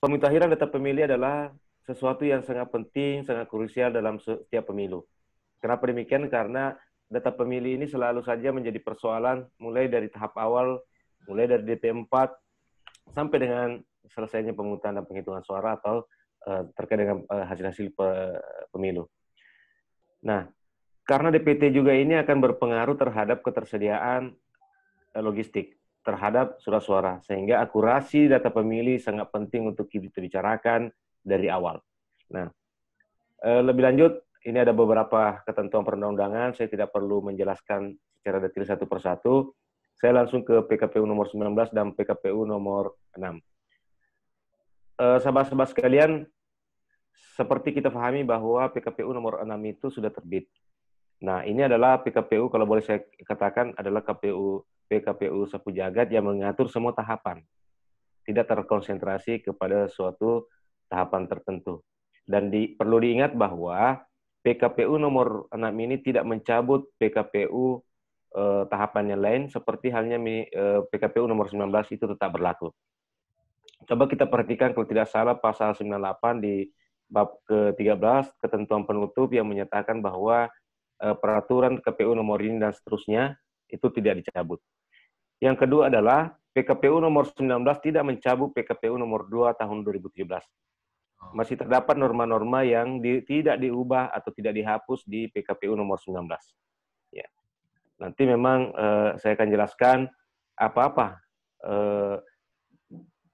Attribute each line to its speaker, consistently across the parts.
Speaker 1: Pemutahiran data pemilih adalah sesuatu yang sangat penting, sangat krusial dalam setiap pemilu. Kenapa demikian? Karena data pemilih ini selalu saja menjadi persoalan mulai dari tahap awal, mulai dari DP4 sampai dengan selesainya pemungutan dan penghitungan suara atau terkait dengan hasil-hasil pemilu. Nah, karena DPT juga ini akan berpengaruh terhadap ketersediaan logistik terhadap surat suara, sehingga akurasi data pemilih sangat penting untuk kita bicarakan dari awal. Nah, lebih lanjut, ini ada beberapa ketentuan perundang-undangan, saya tidak perlu menjelaskan secara detail satu persatu. Saya langsung ke PKPU nomor 19 dan PKPU nomor 6. Sahabat-sahabat sekalian, seperti kita pahami bahwa PKPU nomor 6 itu sudah terbit. Nah, ini adalah PKPU, kalau boleh saya katakan, adalah PKPU sapu jagat yang mengatur semua tahapan. Tidak terkonsentrasi kepada suatu tahapan tertentu. Dan perlu diingat bahwa PKPU nomor 6 ini tidak mencabut PKPU tahapan yang lain, seperti halnya PKPU nomor 19 itu tetap berlaku. Coba kita perhatikan kalau tidak salah pasal 98 di bab ke-13 ketentuan penutup yang menyatakan bahwa peraturan KPU nomor ini dan seterusnya itu tidak dicabut. Yang kedua adalah PKPU nomor 19 tidak mencabut PKPU nomor 2 tahun 2017. Masih terdapat norma-norma yang tidak diubah atau tidak dihapus di PKPU nomor 19. Ya. Nanti memang saya akan jelaskan apa-apa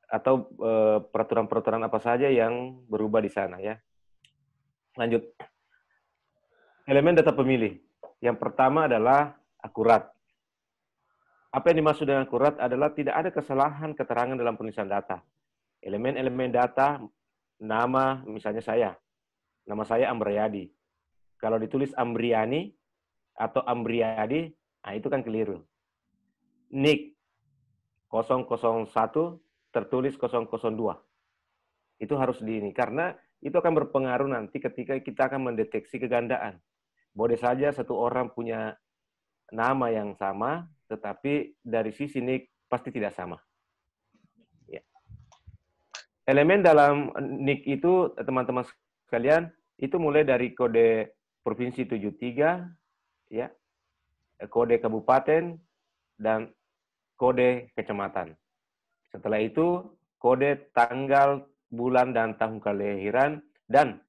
Speaker 1: atau peraturan-peraturan apa saja yang berubah di sana ya. Lanjut. Elemen data pemilih. Yang pertama adalah akurat. Apa yang dimaksud dengan akurat adalah tidak ada kesalahan keterangan dalam penulisan data. Elemen-elemen data, nama, misalnya nama saya Ambriadi. Kalau ditulis Ambriani atau Ambriadi, nah itu kan keliru. NIK 001 tertulis 002. Itu harus karena itu akan berpengaruh nanti ketika kita akan mendeteksi kegandaan. Boleh saja satu orang punya nama yang sama, tetapi dari sisi NIK pasti tidak sama. Ya. Elemen dalam NIK itu, teman-teman sekalian, itu mulai dari kode Provinsi 73, ya, kode kabupaten, dan kode kecamatan. Setelah itu, kode tanggal, bulan, dan tahun kelahiran, dan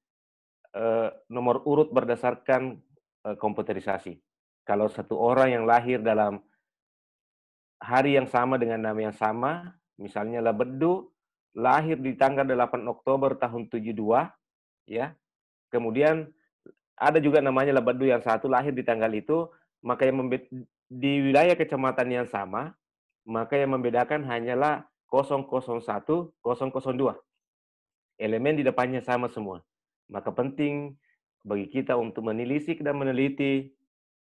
Speaker 1: nomor urut berdasarkan komputerisasi. Kalau satu orang yang lahir dalam hari yang sama dengan nama yang sama, misalnya Labedu, lahir di tanggal 8 Oktober tahun 72, ya. Kemudian ada juga namanya Labedu yang satu lahir di tanggal itu, maka yang di wilayah kecamatan yang sama, maka yang membedakan hanyalah 001, 002. Elemen di depannya sama semua. Maka penting bagi kita untuk menelisik dan meneliti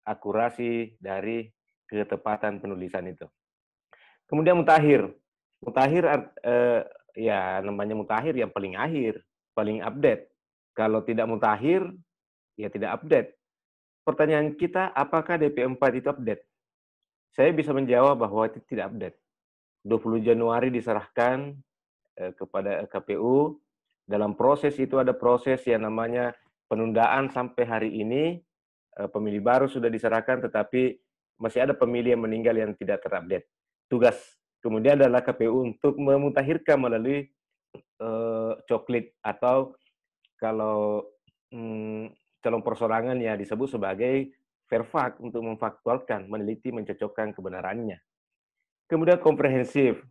Speaker 1: akurasi dari ketepatan penulisan itu. Kemudian mutakhir. Mutakhir ya namanya mutakhir yang paling akhir, paling update. Kalau tidak mutakhir, ya tidak update. Pertanyaan kita, apakah DP4 itu update? Saya bisa menjawab bahwa itu tidak update. 20 Januari diserahkan kepada KPU. Dalam proses itu ada proses yang namanya penundaan sampai hari ini. Pemilih baru sudah diserahkan, tetapi masih ada pemilih yang meninggal yang tidak terupdate. Tugas kemudian adalah KPU untuk memutakhirkan melalui coklit atau kalau calon persorangan ya disebut sebagai verfak untuk memfaktualkan, meneliti, mencocokkan kebenarannya. Kemudian komprehensif,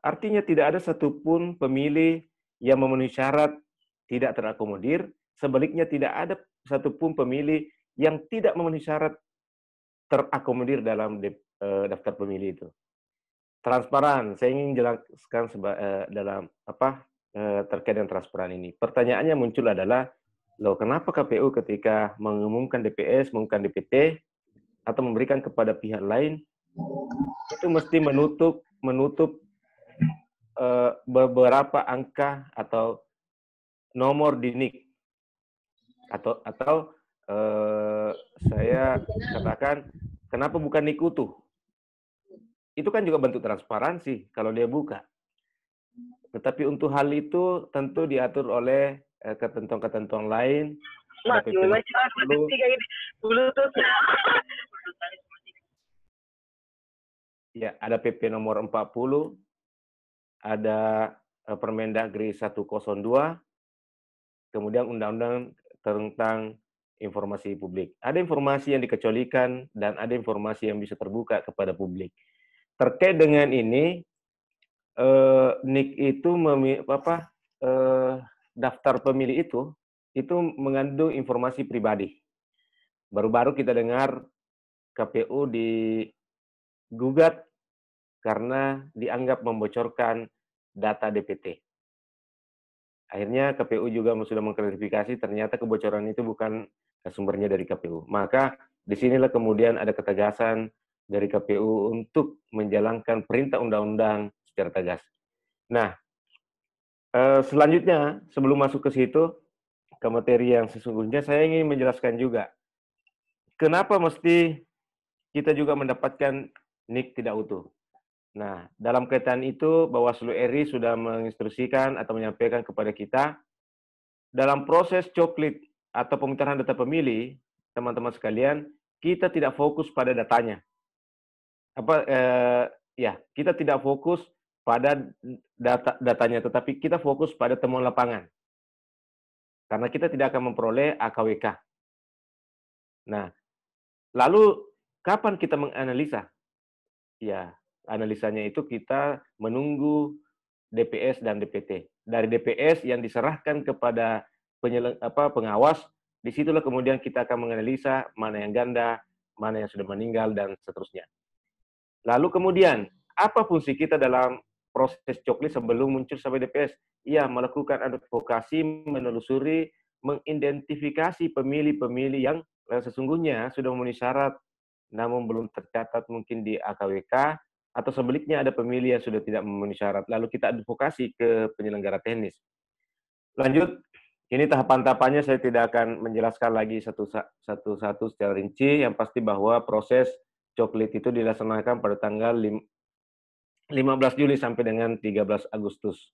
Speaker 1: artinya tidak ada satupun pemilih yang memenuhi syarat tidak terakomodir, sebaliknya tidak ada satupun pemilih yang tidak memenuhi syarat terakomodir dalam daftar pemilih itu. Transparan, saya ingin jelaskan dalam terkait dengan transparan ini. Pertanyaannya muncul adalah, loh kenapa KPU ketika mengumumkan DPS, mengumumkan DPT, atau memberikan kepada pihak lain, itu mesti menutup beberapa angka atau nomor di NIK, atau saya katakan, kenapa bukan NIK utuh? Itu kan juga bentuk transparansi kalau dia buka. Tetapi untuk hal itu tentu diatur oleh ketentuan-ketentuan lain. Ada
Speaker 2: Mas,
Speaker 1: PP
Speaker 2: gimana
Speaker 1: nomor
Speaker 2: sih Mas?
Speaker 1: 40,
Speaker 2: Ini Bluetooth.
Speaker 1: ya, ada PP nomor 40, ada Permendagri 102, kemudian Undang-Undang tentang informasi publik. Ada informasi yang dikecualikan dan ada informasi yang bisa terbuka kepada publik. Terkait dengan ini, NIK itu daftar pemilih itu mengandung informasi pribadi. Baru-baru kita dengar KPU digugat karena dianggap membocorkan data DPT. Akhirnya KPU juga sudah mengklarifikasi ternyata kebocoran itu bukan sumbernya dari KPU. Maka disinilah kemudian ada ketegasan dari KPU untuk menjalankan perintah undang-undang secara tegas. Nah, selanjutnya sebelum masuk ke situ, ke materi yang sesungguhnya, saya ingin menjelaskan juga kenapa mesti kita juga mendapatkan NIK tidak utuh. Nah, dalam kaitan itu, Bawaslu RI sudah menginstruksikan atau menyampaikan kepada kita, dalam proses coklit atau pemutaran data pemilih, teman-teman sekalian, kita tidak fokus pada datanya. Kita tidak fokus pada datanya, tetapi kita fokus pada temuan lapangan. Karena kita tidak akan memperoleh AKWK. Nah, lalu kapan kita menganalisa? Ya, analisanya itu kita menunggu DPS dan DPT. Dari DPS yang diserahkan kepada pengawas, disitulah kemudian kita akan menganalisa mana yang ganda, mana yang sudah meninggal, dan seterusnya. Lalu kemudian, apa fungsi kita dalam proses coklit sebelum muncul sampai DPS? Ya, melakukan advokasi, menelusuri, mengidentifikasi pemilih-pemilih yang sesungguhnya sudah memenuhi syarat, namun belum tercatat mungkin di AKWK, atau sebaliknya ada pemilih yang sudah tidak memenuhi syarat. Lalu kita advokasi ke penyelenggara teknis. Lanjut, ini tahapan-tahapannya saya tidak akan menjelaskan lagi satu-satu secara rinci. Yang pasti bahwa proses coklit itu dilaksanakan pada tanggal 15 Juli sampai dengan 13 Agustus.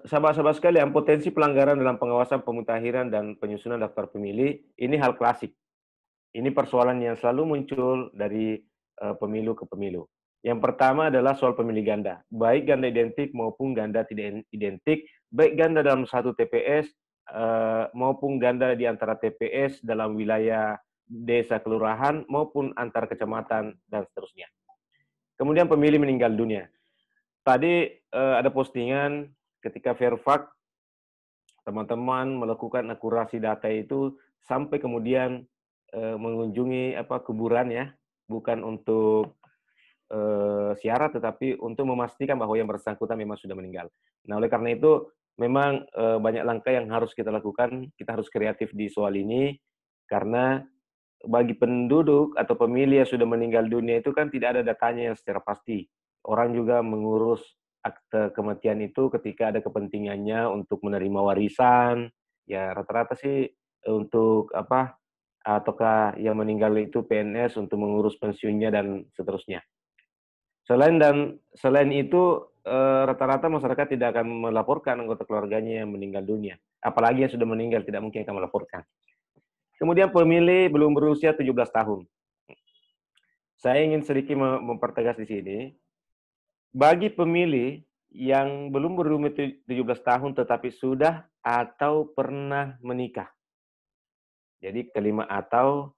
Speaker 1: Sahabat-sahabat sekalian, potensi pelanggaran dalam pengawasan pemutahiran dan penyusunan daftar pemilih, ini hal klasik. Ini persoalan yang selalu muncul dari pemilu ke pemilu. Yang pertama adalah soal pemilih ganda. Baik ganda identik maupun ganda tidak identik, baik ganda dalam satu TPS maupun ganda di antara TPS dalam wilayah desa kelurahan maupun antar kecamatan dan seterusnya. Kemudian pemilih meninggal dunia. Tadi ada postingan ketika Verfak, teman-teman melakukan akurasi data itu sampai kemudian mengunjungi kuburan ya, bukan untuk syarat tetapi untuk memastikan bahwa yang bersangkutan memang sudah meninggal. Nah, oleh karena itu memang banyak langkah yang harus kita lakukan, kita harus kreatif di soal ini karena bagi penduduk atau pemilih yang sudah meninggal dunia itu kan tidak ada datanya yang secara pasti. Orang juga mengurus akte kematian itu ketika ada kepentingannya untuk menerima warisan, ya rata-rata sih untuk ataukah yang meninggal itu PNS untuk mengurus pensiunnya dan seterusnya. Selain itu rata-rata masyarakat tidak akan melaporkan anggota keluarganya yang meninggal dunia. Apalagi yang sudah meninggal tidak mungkin akan melaporkan. Kemudian pemilih belum berusia 17 tahun. Saya ingin sedikit mempertegas di sini. Bagi pemilih yang belum berumur 17 tahun tetapi sudah atau pernah menikah. Jadi kelima atau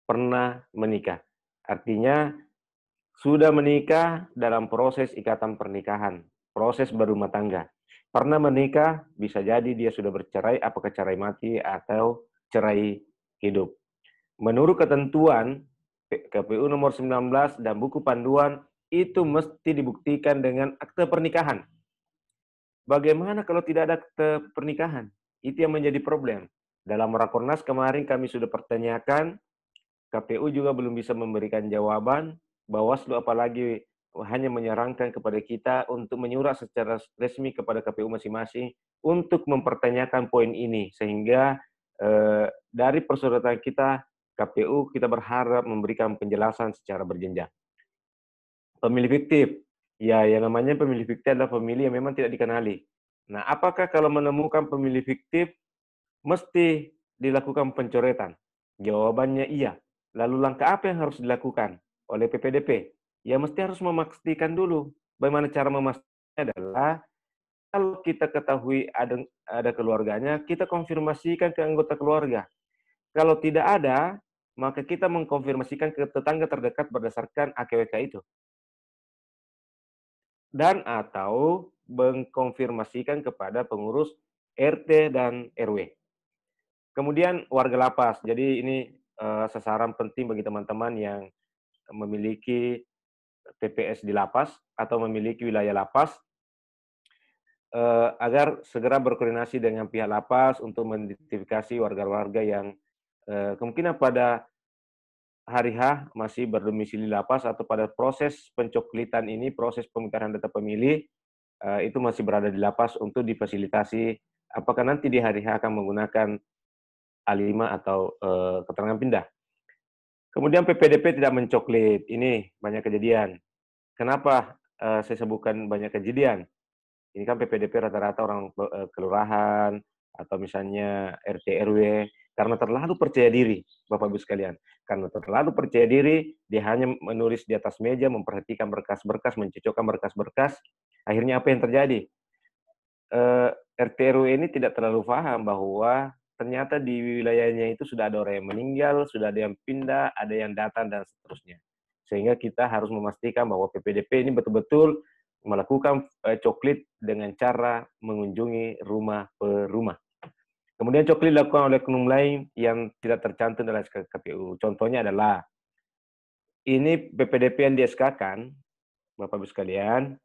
Speaker 1: pernah menikah. Artinya sudah menikah dalam proses ikatan pernikahan, proses berumah tangga. Pernah menikah, bisa jadi dia sudah bercerai, apakah cerai mati atau cerai hidup. Menurut ketentuan KPU nomor 19 dan buku panduan, itu mesti dibuktikan dengan akte pernikahan. Bagaimana kalau tidak ada akte pernikahan? Itu yang menjadi problem. Dalam Rakornas kemarin kami sudah pertanyakan, KPU juga belum bisa memberikan jawaban, Bawaslu apalagi hanya menyarankan kepada kita untuk menyurat secara resmi kepada KPU masing-masing untuk mempertanyakan poin ini, sehingga dari persuratan kita, KPU kita berharap memberikan penjelasan secara berjenjang. Pemilih fiktif. Ya, yang namanya pemilih fiktif adalah pemilih yang memang tidak dikenali. Nah, apakah kalau menemukan pemilih fiktif mesti dilakukan pencoretan? Jawabannya iya. Lalu langkah apa yang harus dilakukan oleh PPDP? Ya mesti harus memastikan dulu. Bagaimana cara memastikannya adalah kalau kita ketahui ada keluarganya, kita konfirmasikan ke anggota keluarga. Kalau tidak ada, maka kita mengkonfirmasikan ke tetangga terdekat berdasarkan AKWK itu. Dan atau mengkonfirmasikan kepada pengurus RT dan RW. Kemudian warga lapas. Jadi ini sasaran penting bagi teman-teman yang memiliki TPS di lapas atau memiliki wilayah lapas, agar segera berkoordinasi dengan pihak lapas untuk mengidentifikasi warga-warga yang kemungkinan pada hari H masih berdomisili lapas atau pada proses pencoklitan ini, proses pemecahan data pemilih, itu masih berada di lapas untuk difasilitasi apakah nanti di hari H akan menggunakan A5 atau keterangan pindah. Kemudian PPDP tidak mencoklit, ini banyak kejadian. Kenapa saya sebutkan banyak kejadian? Ini kan PPDP rata-rata orang kelurahan atau misalnya RT RW karena terlalu percaya diri, Bapak Ibu sekalian. Karena terlalu percaya diri, dia hanya menulis di atas meja, memperhatikan berkas-berkas, mencocokkan berkas-berkas. Akhirnya apa yang terjadi? RT RW ini tidak terlalu paham bahwa ternyata di wilayahnya itu sudah ada orang yang meninggal, sudah ada yang pindah, ada yang datang, dan seterusnya. Sehingga kita harus memastikan bahwa PPDP ini betul-betul melakukan coklit dengan cara mengunjungi rumah per rumah. Kemudian coklit dilakukan oleh oknum lain yang tidak tercantum dalam SK KPU. Contohnya adalah, ini PPDP yang di-SK-kan, Bapak Ibu sekalian,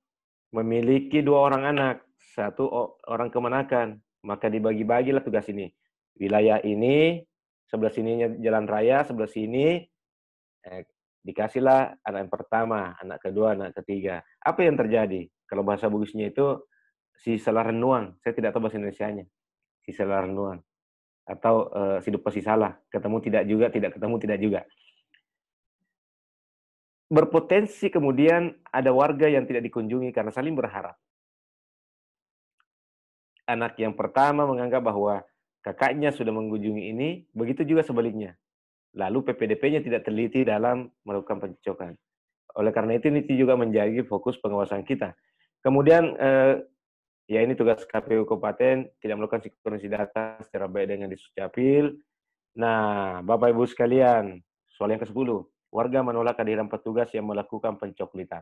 Speaker 1: memiliki 2 orang anak, 1 orang kemenakan, maka dibagi-bagilah tugas ini. Wilayah ini, sebelah sininya jalan raya, sebelah sini dikasihlah anak yang pertama, anak kedua, anak ketiga. Apa yang terjadi? Kalau bahasa Bugisnya itu si selarenuang, saya tidak tahu bahasa Indonesianya. Si selarenuang atau si dupa si salah, ketemu tidak juga, tidak ketemu tidak juga. Berpotensi kemudian ada warga yang tidak dikunjungi karena saling berharap. Anak yang pertama menganggap bahwa kakaknya sudah mengunjungi ini, begitu juga sebaliknya. Lalu PPDP-nya tidak teliti dalam melakukan pencocokan. Oleh karena itu, ini juga menjadi fokus pengawasan kita. Kemudian, ya ini tugas KPU Kabupaten, tidak melakukan sinkronisasi data secara baik dengan Disdukcapil. Nah, Bapak Ibu sekalian, soal yang ke-10, warga menolak kehadiran petugas yang melakukan pencoklitan.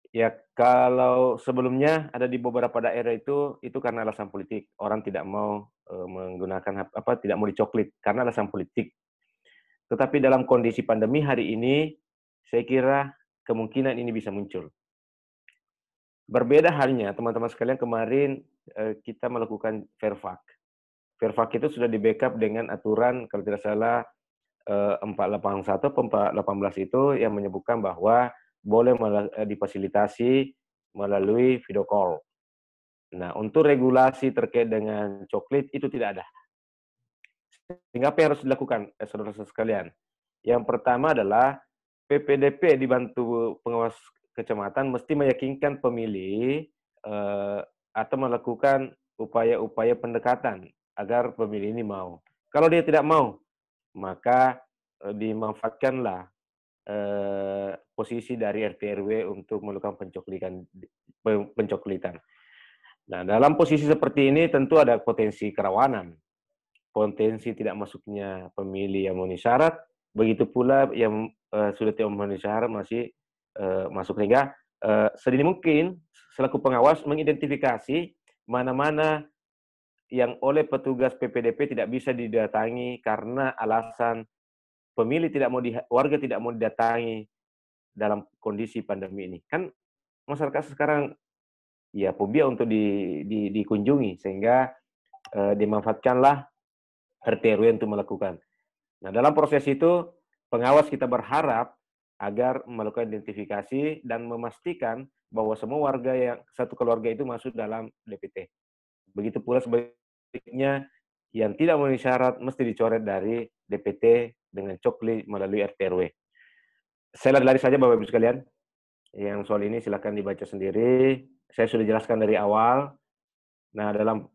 Speaker 1: Ya, kalau sebelumnya ada di beberapa daerah itu karena alasan politik. Orang tidak mau menggunakan tidak mau dicoklit karena alasan politik. Tetapi dalam kondisi pandemi hari ini, saya kira kemungkinan ini bisa muncul. Berbeda halnya, teman-teman sekalian, kemarin kita melakukan Verfak. Verfak itu sudah di-backup dengan aturan, kalau tidak salah, 481 atau 418 itu yang menyebutkan bahwa boleh difasilitasi melalui video call. Nah, untuk regulasi terkait dengan coklit itu tidak ada. Sehingga apa yang harus dilakukan, saudara-saudara sekalian? Yang pertama adalah PPDP dibantu pengawas kecamatan mesti meyakinkan pemilih atau melakukan upaya-upaya pendekatan agar pemilih ini mau. Kalau dia tidak mau, maka dimanfaatkanlah posisi dari RT RW untuk melakukan pencoklitan. Nah, dalam posisi seperti ini tentu ada potensi kerawanan, potensi tidak masuknya pemilih yang memenuhi syarat, begitu pula yang sudah tidak memenuhi syarat masih masuk. Sehingga sedini mungkin selaku pengawas mengidentifikasi mana-mana yang oleh petugas PPDP tidak bisa didatangi karena alasan pemilih tidak mau warga tidak mau didatangi dalam kondisi pandemi ini. Kan masyarakat sekarang ya fobia untuk dikunjungi, sehingga dimanfaatkanlah RT RW untuk melakukan. Nah, dalam proses itu pengawas kita berharap agar melakukan identifikasi dan memastikan bahwa semua warga yang satu keluarga itu masuk dalam DPT. Begitu pula sebaliknya yang tidak memenuhi syarat mesti dicoret dari DPT dengan coklit melalui RT RW. Saya lari saja Bapak Ibu sekalian. Yang soal ini silakan dibaca sendiri. Saya sudah jelaskan dari awal. Nah, dalam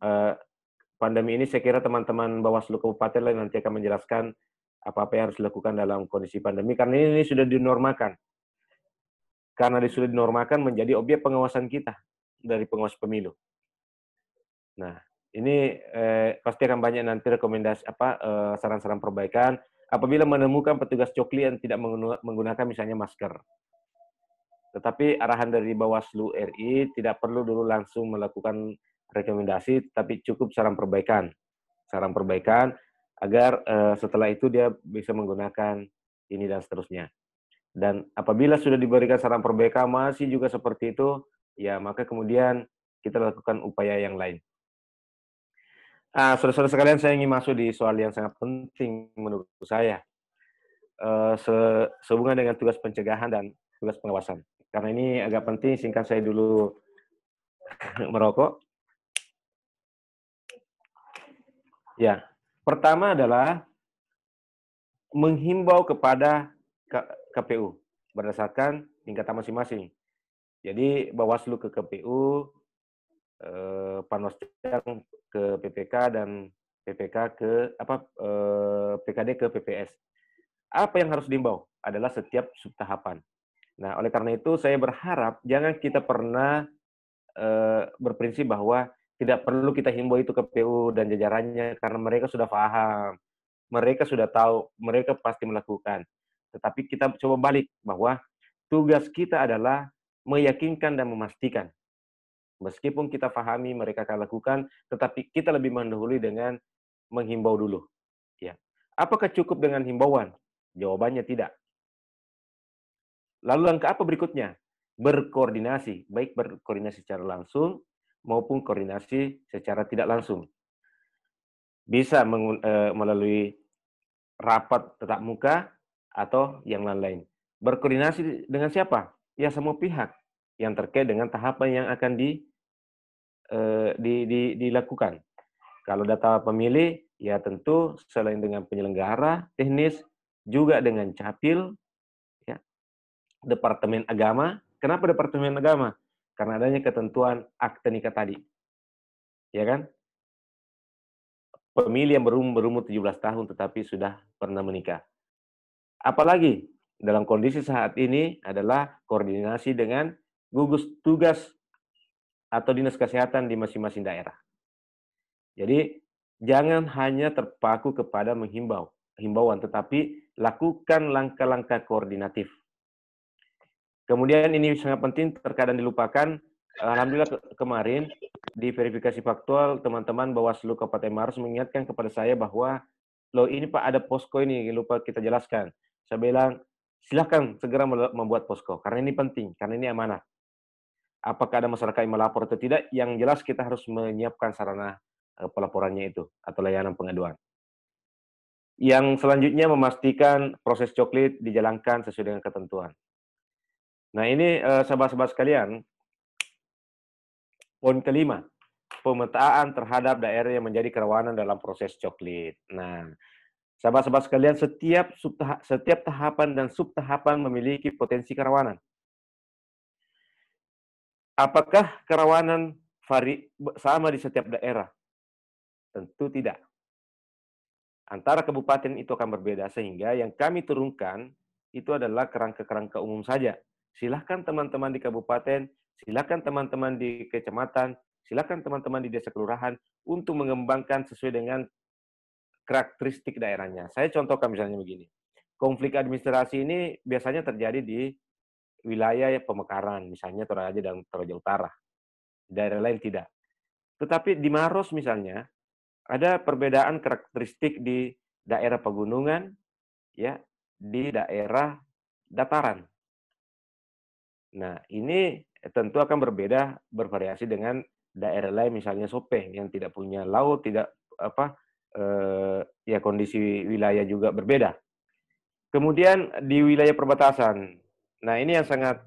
Speaker 1: pandemi ini saya kira teman-teman Bawaslu Kabupaten lain nanti akan menjelaskan apa-apa yang harus dilakukan dalam kondisi pandemi, karena ini sudah dinormalkan. Karena sudah dinormalkan menjadi objek pengawasan kita dari pengawas pemilu. Nah, ini pasti akan banyak nanti rekomendasi saran-saran perbaikan apabila menemukan petugas cokli yang tidak menggunakan misalnya masker. Tetapi arahan dari Bawaslu RI tidak perlu dulu langsung melakukan rekomendasi, tapi cukup saran perbaikan. Saran perbaikan agar setelah itu dia bisa menggunakan ini dan seterusnya. Dan apabila sudah diberikan saran perbaikan masih juga seperti itu, ya maka kemudian kita lakukan upaya yang lain. Saudara-saudara sekalian, saya ingin masuk di soal yang sangat penting menurut saya, sehubungan dengan tugas pencegahan dan tugas pengawasan. Karena ini agak penting, singkat saya dulu merokok. Ya, pertama adalah menghimbau kepada KPU berdasarkan tingkatan masing-masing. Jadi Bawaslu ke KPU, Panwascam ke PPK, dan PPK ke PKD ke PPS. Apa yang harus diimbau adalah setiap subtahapan. Nah, oleh karena itu saya berharap jangan kita pernah berprinsip bahwa tidak perlu kita himbau itu KPU dan jajarannya karena mereka sudah paham, mereka sudah tahu, mereka pasti melakukan. Tetapi kita coba balik bahwa tugas kita adalah meyakinkan dan memastikan. Meskipun kita pahami mereka akan lakukan, tetapi kita lebih mendahului dengan menghimbau dulu. Ya. Apakah cukup dengan himbauan? Jawabannya tidak. Lalu langkah apa berikutnya? Berkoordinasi, baik berkoordinasi secara langsung maupun koordinasi secara tidak langsung. Bisa melalui rapat tatap muka atau yang lain-lain. Berkoordinasi dengan siapa? Ya semua pihak yang terkait dengan tahapan yang akan dilakukan. Kalau data pemilih, ya tentu selain dengan penyelenggara teknis, juga dengan Capil, ya, Departemen Agama. Kenapa Departemen Agama? Karena adanya ketentuan akte nikah tadi. Ya kan? Pemilih yang berumur 17 tahun tetapi sudah pernah menikah. Apalagi dalam kondisi saat ini adalah koordinasi dengan gugus tugas atau dinas kesehatan di masing-masing daerah. Jadi jangan hanya terpaku kepada himbauan, tetapi lakukan langkah-langkah koordinatif. Kemudian ini sangat penting, terkadang dilupakan. Alhamdulillah kemarin di verifikasi faktual teman-teman Bawaslu Kabupaten Maros mengingatkan kepada saya bahwa loh ini Pak ada posko ini lupa kita jelaskan. Saya bilang silakan segera membuat posko karena ini penting, karena ini amanah. Apakah ada masyarakat yang melapor atau tidak? Yang jelas kita harus menyiapkan sarana pelaporannya itu atau layanan pengaduan. Yang selanjutnya memastikan proses coklit dijalankan sesuai dengan ketentuan. Nah ini sahabat-sahabat sekalian, poin kelima, pemetaan terhadap daerah yang menjadi kerawanan dalam proses coklit. Nah, sahabat-sahabat sekalian, setiap tahapan dan subtahapan memiliki potensi kerawanan. Apakah kerawanan sama di setiap daerah? Tentu tidak. Antara kabupaten itu akan berbeda, sehingga yang kami turunkan itu adalah kerangka-kerangka umum saja. Silahkan teman-teman di kabupaten, silahkan teman-teman di kecamatan, silahkan teman-teman di desa kelurahan untuk mengembangkan sesuai dengan karakteristik daerahnya. Saya contohkan misalnya begini. Konflik administrasi ini biasanya terjadi di wilayah pemekaran, misalnya Toraja dan Toraja Utara. Daerah lain tidak. Tetapi di Maros misalnya, ada perbedaan karakteristik di daerah pegunungan, ya, di daerah dataran. Nah, ini tentu akan berbeda, bervariasi dengan daerah lain, misalnya Sopeng yang tidak punya laut, tidak ya kondisi wilayah juga berbeda. Kemudian di wilayah perbatasan, nah ini yang sangat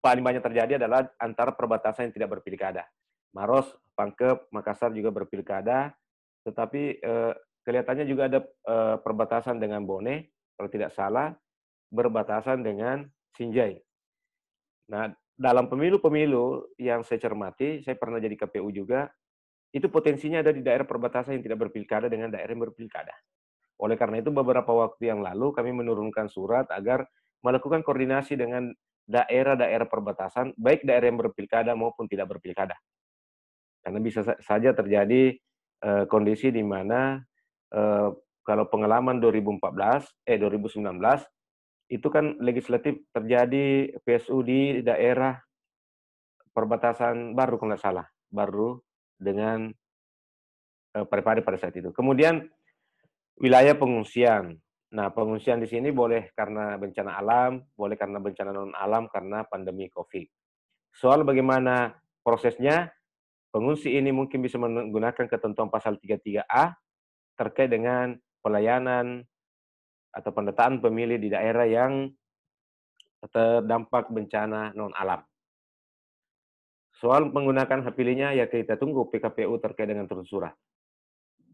Speaker 1: paling banyak terjadi adalah antara perbatasan yang tidak berpilkada. Maros, Pangkep, Makassar juga berpilkada, tetapi kelihatannya juga ada perbatasan dengan Bone, kalau tidak salah, berbatasan dengan Sinjai. Nah, dalam pemilu-pemilu yang saya cermati, saya pernah jadi KPU juga, itu potensinya ada di daerah perbatasan yang tidak berpilkada dengan daerah yang berpilkada. Oleh karena itu beberapa waktu yang lalu kami menurunkan surat agar melakukan koordinasi dengan daerah-daerah perbatasan, baik daerah yang berpilkada maupun tidak berpilkada. Karena bisa saja terjadi kondisi di mana kalau pengalaman 2019 itu kan legislatif terjadi PSU di daerah perbatasan baru kalau nggak salah, baru dengan Parepare pada saat itu. Kemudian wilayah pengungsian. Nah, pengungsian di sini boleh karena bencana alam, boleh karena bencana non-alam karena pandemi COVID. Soal bagaimana prosesnya, pengungsi ini mungkin bisa menggunakan ketentuan pasal 33A terkait dengan pelayanan atau pendataan pemilih di daerah yang terdampak bencana non-alam. Soal menggunakan hak pilihnya, ya kita tunggu PKPU terkait dengan turun surat.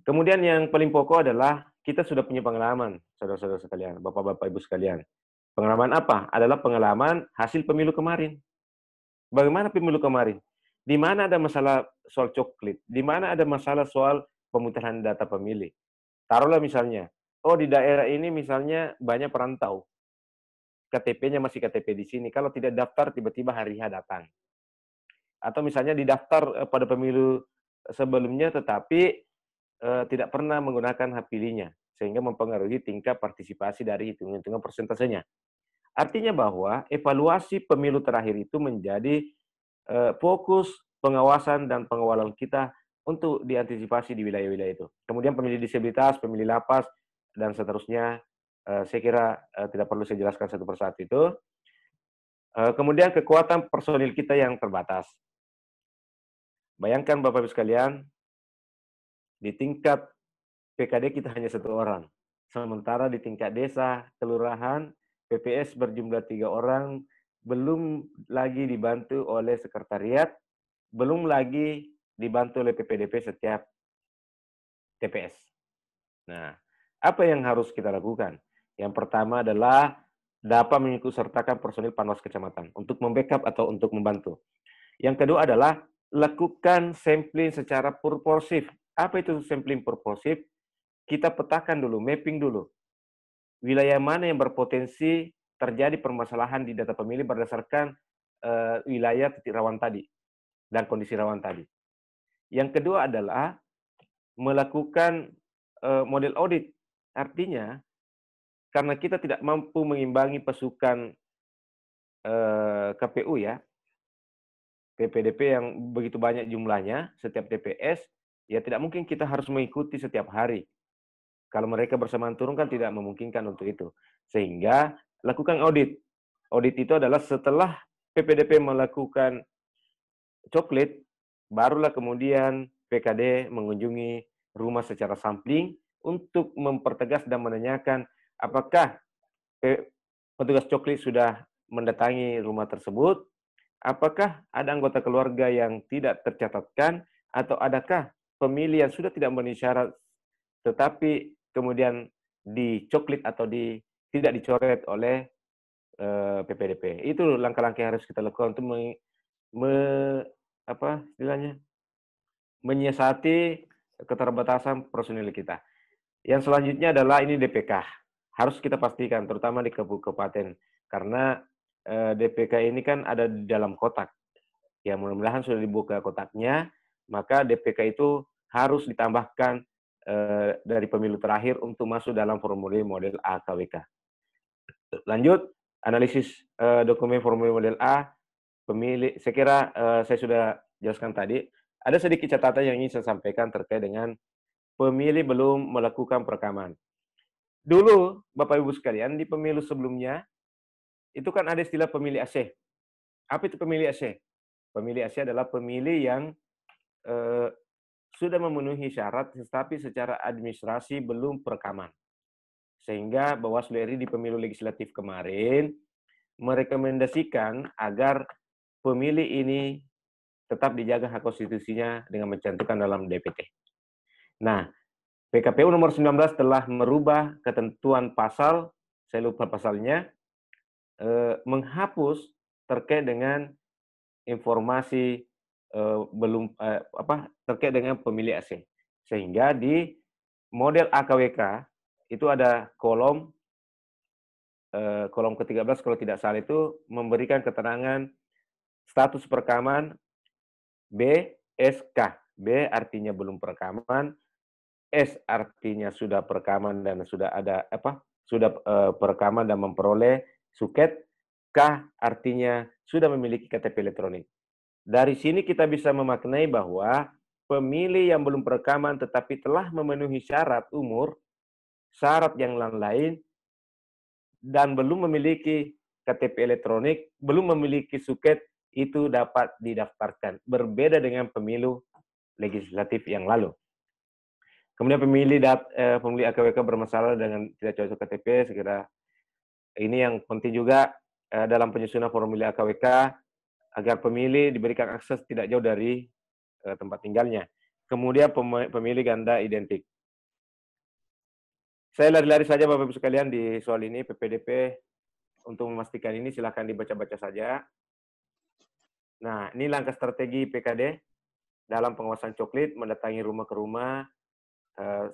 Speaker 1: Kemudian yang paling pokok adalah kita sudah punya pengalaman, saudara-saudara sekalian, bapak-bapak, ibu sekalian. Pengalaman apa? Adalah pengalaman hasil pemilu kemarin. Bagaimana pemilu kemarin? Di mana ada masalah soal coklit, di mana ada masalah soal pemutaran data pemilih. Taruhlah misalnya, oh di daerah ini misalnya banyak perantau, KTP-nya masih KTP di sini, kalau tidak daftar tiba-tiba hari H datang. Atau misalnya didaftar pada pemilu sebelumnya tetapi tidak pernah menggunakan hak pilihnya, sehingga mempengaruhi tingkat partisipasi dari hitungan-hitungan persentasenya. Artinya bahwa evaluasi pemilu terakhir itu menjadi fokus pengawasan dan pengawalan kita untuk diantisipasi di wilayah-wilayah itu. Kemudian pemilih disabilitas, pemilih lapas, dan seterusnya, saya kira tidak perlu saya jelaskan satu persatu itu. Kemudian kekuatan personil kita yang terbatas. Bayangkan Bapak-Ibu sekalian, di tingkat PKD kita hanya 1 orang. Sementara di tingkat desa, kelurahan, PPS berjumlah 3 orang, belum lagi dibantu oleh sekretariat, belum lagi dibantu oleh PPDP setiap TPS. Nah, apa yang harus kita lakukan? Yang pertama adalah dapat mengikutsertakan personil Panwas Kecamatan untuk membackup atau untuk membantu. Yang kedua adalah lakukan sampling secara purposif. Apa itu sampling purposif? Kita petakan dulu, mapping dulu. Wilayah mana yang berpotensi terjadi permasalahan di data pemilih berdasarkan wilayah titik rawan tadi dan kondisi rawan tadi. Yang kedua adalah melakukan model audit. Artinya, karena kita tidak mampu mengimbangi pasukan KPU ya, PPDP yang begitu banyak jumlahnya, setiap TPS, ya tidak mungkin kita harus mengikuti setiap hari. Kalau mereka bersamaan turun kan tidak memungkinkan untuk itu. Sehingga lakukan audit. Audit itu adalah setelah PPDP melakukan coklit, barulah kemudian PKD mengunjungi rumah secara sampling untuk mempertegas dan menanyakan apakah petugas coklit sudah mendatangi rumah tersebut, apakah ada anggota keluarga yang tidak tercatatkan, atau adakah pemilih yang sudah tidak memenuhi syarat tetapi kemudian dicoklit atau tidak dicoret oleh PPDP. Itu langkah-langkah yang harus kita lakukan untuk menyiasati keterbatasan personil kita. Yang selanjutnya adalah ini DPK. Harus kita pastikan, terutama di kabupaten, karena DPK ini kan ada di dalam kotak. Ya mudah-mudahan sudah dibuka kotaknya, maka DPK itu harus ditambahkan dari pemilu terakhir untuk masuk dalam formulir model A KWK. Lanjut, analisis dokumen formulir model A, pemilih, saya kira saya sudah jelaskan tadi. Ada sedikit catatan yang ingin saya sampaikan terkait dengan pemilih belum melakukan perekaman. Dulu, Bapak Ibu sekalian, di pemilu sebelumnya, itu kan ada istilah pemilih AC. Apa itu pemilih AC? Pemilih AC adalah pemilih yang sudah memenuhi syarat, tetapi secara administrasi belum perekaman. Sehingga Bawaslu RI di pemilu legislatif kemarin merekomendasikan agar pemilih ini tetap dijaga hak konstitusinya dengan mencantumkan dalam DPT. Nah, PKPU nomor 19 telah merubah ketentuan pasal, saya lupa pasalnya, menghapus terkait dengan informasi terkait dengan pemilih asing. Sehingga di model AKWK itu ada kolom ke-13 kalau tidak salah itu memberikan keterangan status perekaman BSK. B artinya belum perekaman, S artinya sudah perekaman dan sudah ada perekaman dan memperoleh suket, K artinya sudah memiliki KTP elektronik. Dari sini kita bisa memaknai bahwa pemilih yang belum perekaman tetapi telah memenuhi syarat umur, syarat yang lain-lain, dan belum memiliki KTP elektronik, belum memiliki suket, itu dapat didaftarkan. Berbeda dengan pemilu legislatif yang lalu. Kemudian pemilih AKWK bermasalah dengan tidak cocok KTP, segera ini yang penting juga dalam penyusunan formulir AKWK agar pemilih diberikan akses tidak jauh dari tempat tinggalnya. Kemudian pemilih ganda identik. Saya lari-lari saja Bapak Ibu sekalian di soal ini PPDP. Untuk memastikan ini silahkan dibaca-baca saja. Nah, ini langkah strategi PKD dalam pengawasan coklit, mendatangi rumah ke rumah,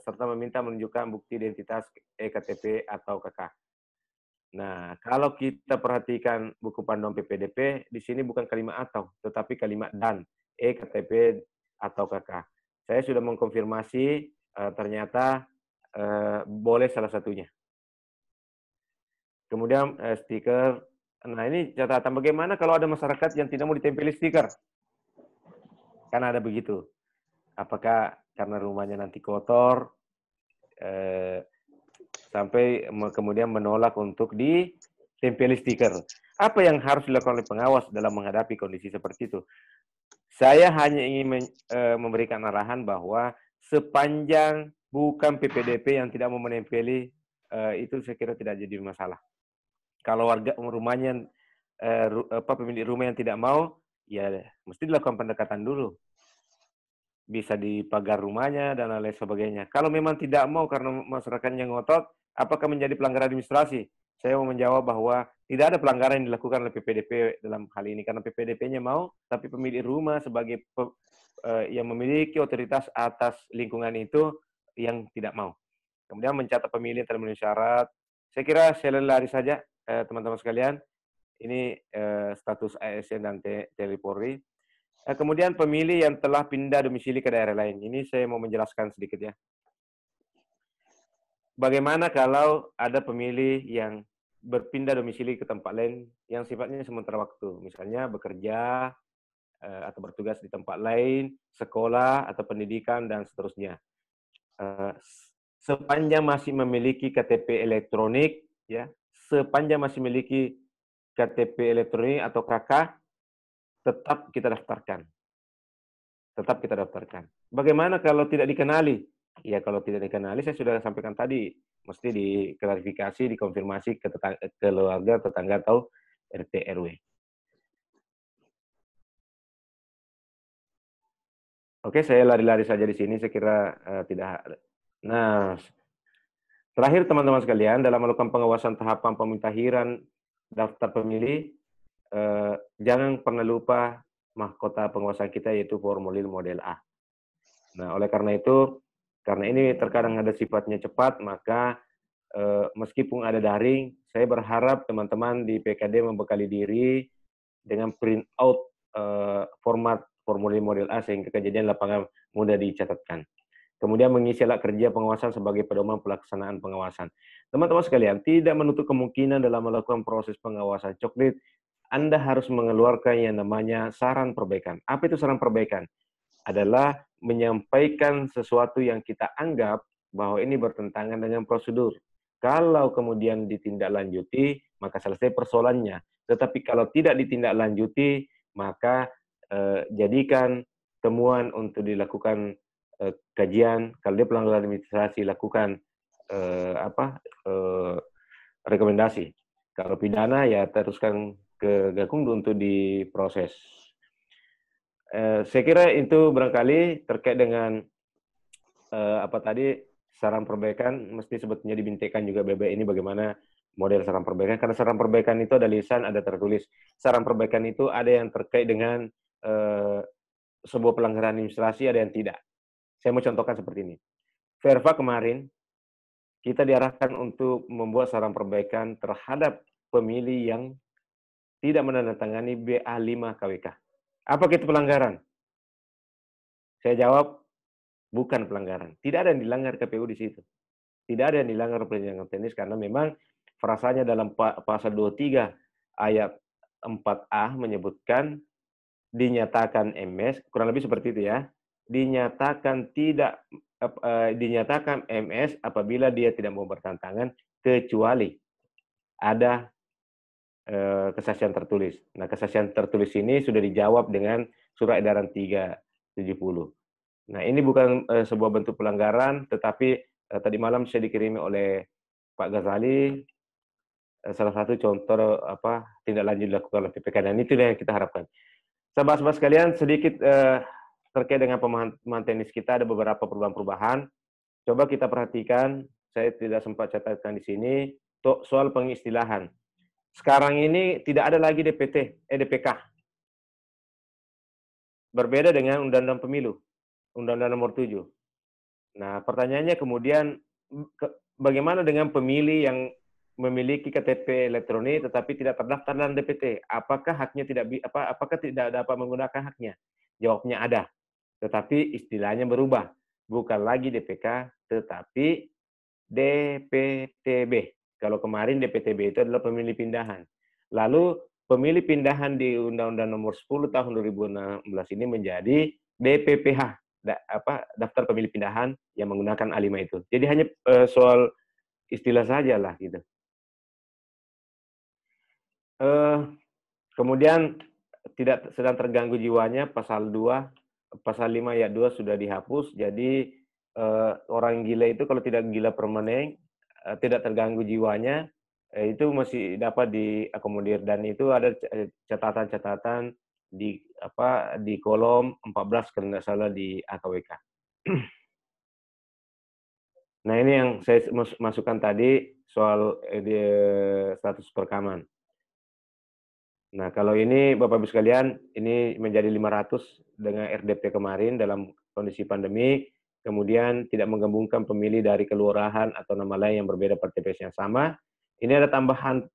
Speaker 1: serta meminta menunjukkan bukti identitas EKTP atau KK. Nah, kalau kita perhatikan buku panduan PPDP, di sini bukan kalimat atau, tetapi kalimat dan, EKTP atau KK. Saya sudah mengkonfirmasi, ternyata boleh salah satunya. Kemudian stiker. Nah, ini catatan bagaimana kalau ada masyarakat yang tidak mau ditempeli stiker? Kan ada begitu. Apakah karena rumahnya nanti kotor, sampai kemudian menolak untuk ditempeli stiker. Apa yang harus dilakukan oleh pengawas dalam menghadapi kondisi seperti itu? Saya hanya ingin memberikan arahan bahwa sepanjang bukan PPDP yang tidak mau menempeli, itu saya kira tidak jadi masalah. Kalau warga rumahnya pemilik rumah yang tidak mau, ya mesti dilakukan pendekatan dulu. Bisa di pagar rumahnya dan lain sebagainya. Kalau memang tidak mau karena masyarakatnya ngotot, apakah menjadi pelanggaran administrasi? Saya mau menjawab bahwa tidak ada pelanggaran yang dilakukan oleh PPDP dalam hal ini karena PPDP-nya mau, tapi pemilik rumah sebagai yang memiliki otoritas atas lingkungan itu yang tidak mau. Kemudian mencatat pemilih yang telah memenuhi syarat. Saya kira saya lari saja teman-teman sekalian. Ini status ASN dan Tni Polri. Kemudian pemilih yang telah pindah domisili ke daerah lain. Ini saya mau menjelaskan sedikit ya. Bagaimana kalau ada pemilih yang berpindah domisili ke tempat lain yang sifatnya sementara waktu. Misalnya bekerja atau bertugas di tempat lain, sekolah atau pendidikan, dan seterusnya. Sepanjang masih memiliki KTP elektronik, ya, sepanjang masih memiliki KTP elektronik atau KK, tetap kita daftarkan. Tetap kita daftarkan. Bagaimana kalau tidak dikenali? Ya, kalau tidak dikenali, saya sudah sampaikan tadi, mesti diklarifikasi, dikonfirmasi ke keluarga, tetangga, atau RT RW. Oke, saya lari-lari saja di sini, saya kira tidak. Nah, terakhir teman-teman sekalian, dalam melakukan pengawasan tahapan pemutakhiran daftar pemilih, jangan pernah lupa mahkota pengawasan kita yaitu formulir model A. Nah, oleh karena itu, karena ini terkadang ada sifatnya cepat, maka meskipun ada daring, saya berharap teman-teman di PKD membekali diri dengan print out format formulir model A sehingga kejadian lapangan mudah dicatatkan. Kemudian mengisi alat kerja pengawasan sebagai pedoman pelaksanaan pengawasan. Teman-teman sekalian, tidak menutup kemungkinan dalam melakukan proses pengawasan coklit, Anda harus mengeluarkan yang namanya saran perbaikan. Apa itu saran perbaikan? Adalah menyampaikan sesuatu yang kita anggap bahwa ini bertentangan dengan prosedur. Kalau kemudian ditindaklanjuti, maka selesai persoalannya. Tetapi kalau tidak ditindaklanjuti, maka jadikan temuan untuk dilakukan kajian. Kalau dia pelanggaran administrasi, lakukan rekomendasi. Kalau pidana, ya teruskan ke Gakumdu untuk diproses. Saya kira itu barangkali terkait dengan saran perbaikan, mesti sebetulnya dibintekan juga BB ini bagaimana model saran perbaikan. Karena saran perbaikan itu ada lisan, ada tertulis. Saran perbaikan itu ada yang terkait dengan sebuah pelanggaran administrasi, ada yang tidak. Saya mau contohkan seperti ini. Verva kemarin, kita diarahkan untuk membuat saran perbaikan terhadap pemilih yang tidak menandatangani BA5 KWK. Apa itu pelanggaran? Saya jawab, bukan pelanggaran. Tidak ada yang dilanggar KPU di situ. Tidak ada yang dilanggar perjanjian teknis karena memang frasanya dalam pasal 23 ayat 4A menyebutkan dinyatakan MS, kurang lebih seperti itu ya. Dinyatakan MS apabila dia tidak mau bertentangan kecuali ada kesaksian tertulis. Nah, kesaksian tertulis ini sudah dijawab dengan Surat Edaran 370. Nah, ini bukan sebuah bentuk pelanggaran, tetapi tadi malam saya dikirimi oleh Pak Ghazali salah satu contoh tindak lanjut dilakukan oleh PPK, dan itu yang kita harapkan. Sahabat-sahabat sekalian, sedikit terkait dengan pemahaman teknis kita ada beberapa perubahan-perubahan. Coba kita perhatikan, saya tidak sempat catatkan di sini, soal pengistilahan. Sekarang ini tidak ada lagi DPK. Berbeda dengan Undang-Undang Pemilu, Undang-Undang Nomor 7. Nah, pertanyaannya kemudian, bagaimana dengan pemilih yang memiliki KTP elektronik tetapi tidak terdaftar dalam DPT? Apakah tidak dapat menggunakan haknya? Jawabnya ada, tetapi istilahnya berubah. Bukan lagi DPK, tetapi DPTB. Kalau kemarin DPTB itu adalah pemilih pindahan. Lalu pemilih pindahan di Undang-Undang Nomor 10 tahun 2016 ini menjadi DPPH, daftar pemilih pindahan yang menggunakan A5 itu. Jadi hanya soal istilah saja lah gitu. Kemudian tidak sedang terganggu jiwanya, pasal 5 ayat 2 sudah dihapus. Jadi orang gila itu kalau tidak gila permanen, tidak terganggu jiwanya, itu masih dapat diakomodir, dan itu ada catatan-catatan di kolom 14 kalau nggak salah di AKWK. Nah, ini yang saya masukkan tadi soal status perekaman. Nah, kalau ini Bapak Ibu sekalian, ini menjadi 500 dengan RDP kemarin dalam kondisi pandemi, kemudian tidak menggabungkan pemilih dari kelurahan atau nama lain yang berbeda pada TPS yang sama. Ini ada tambahan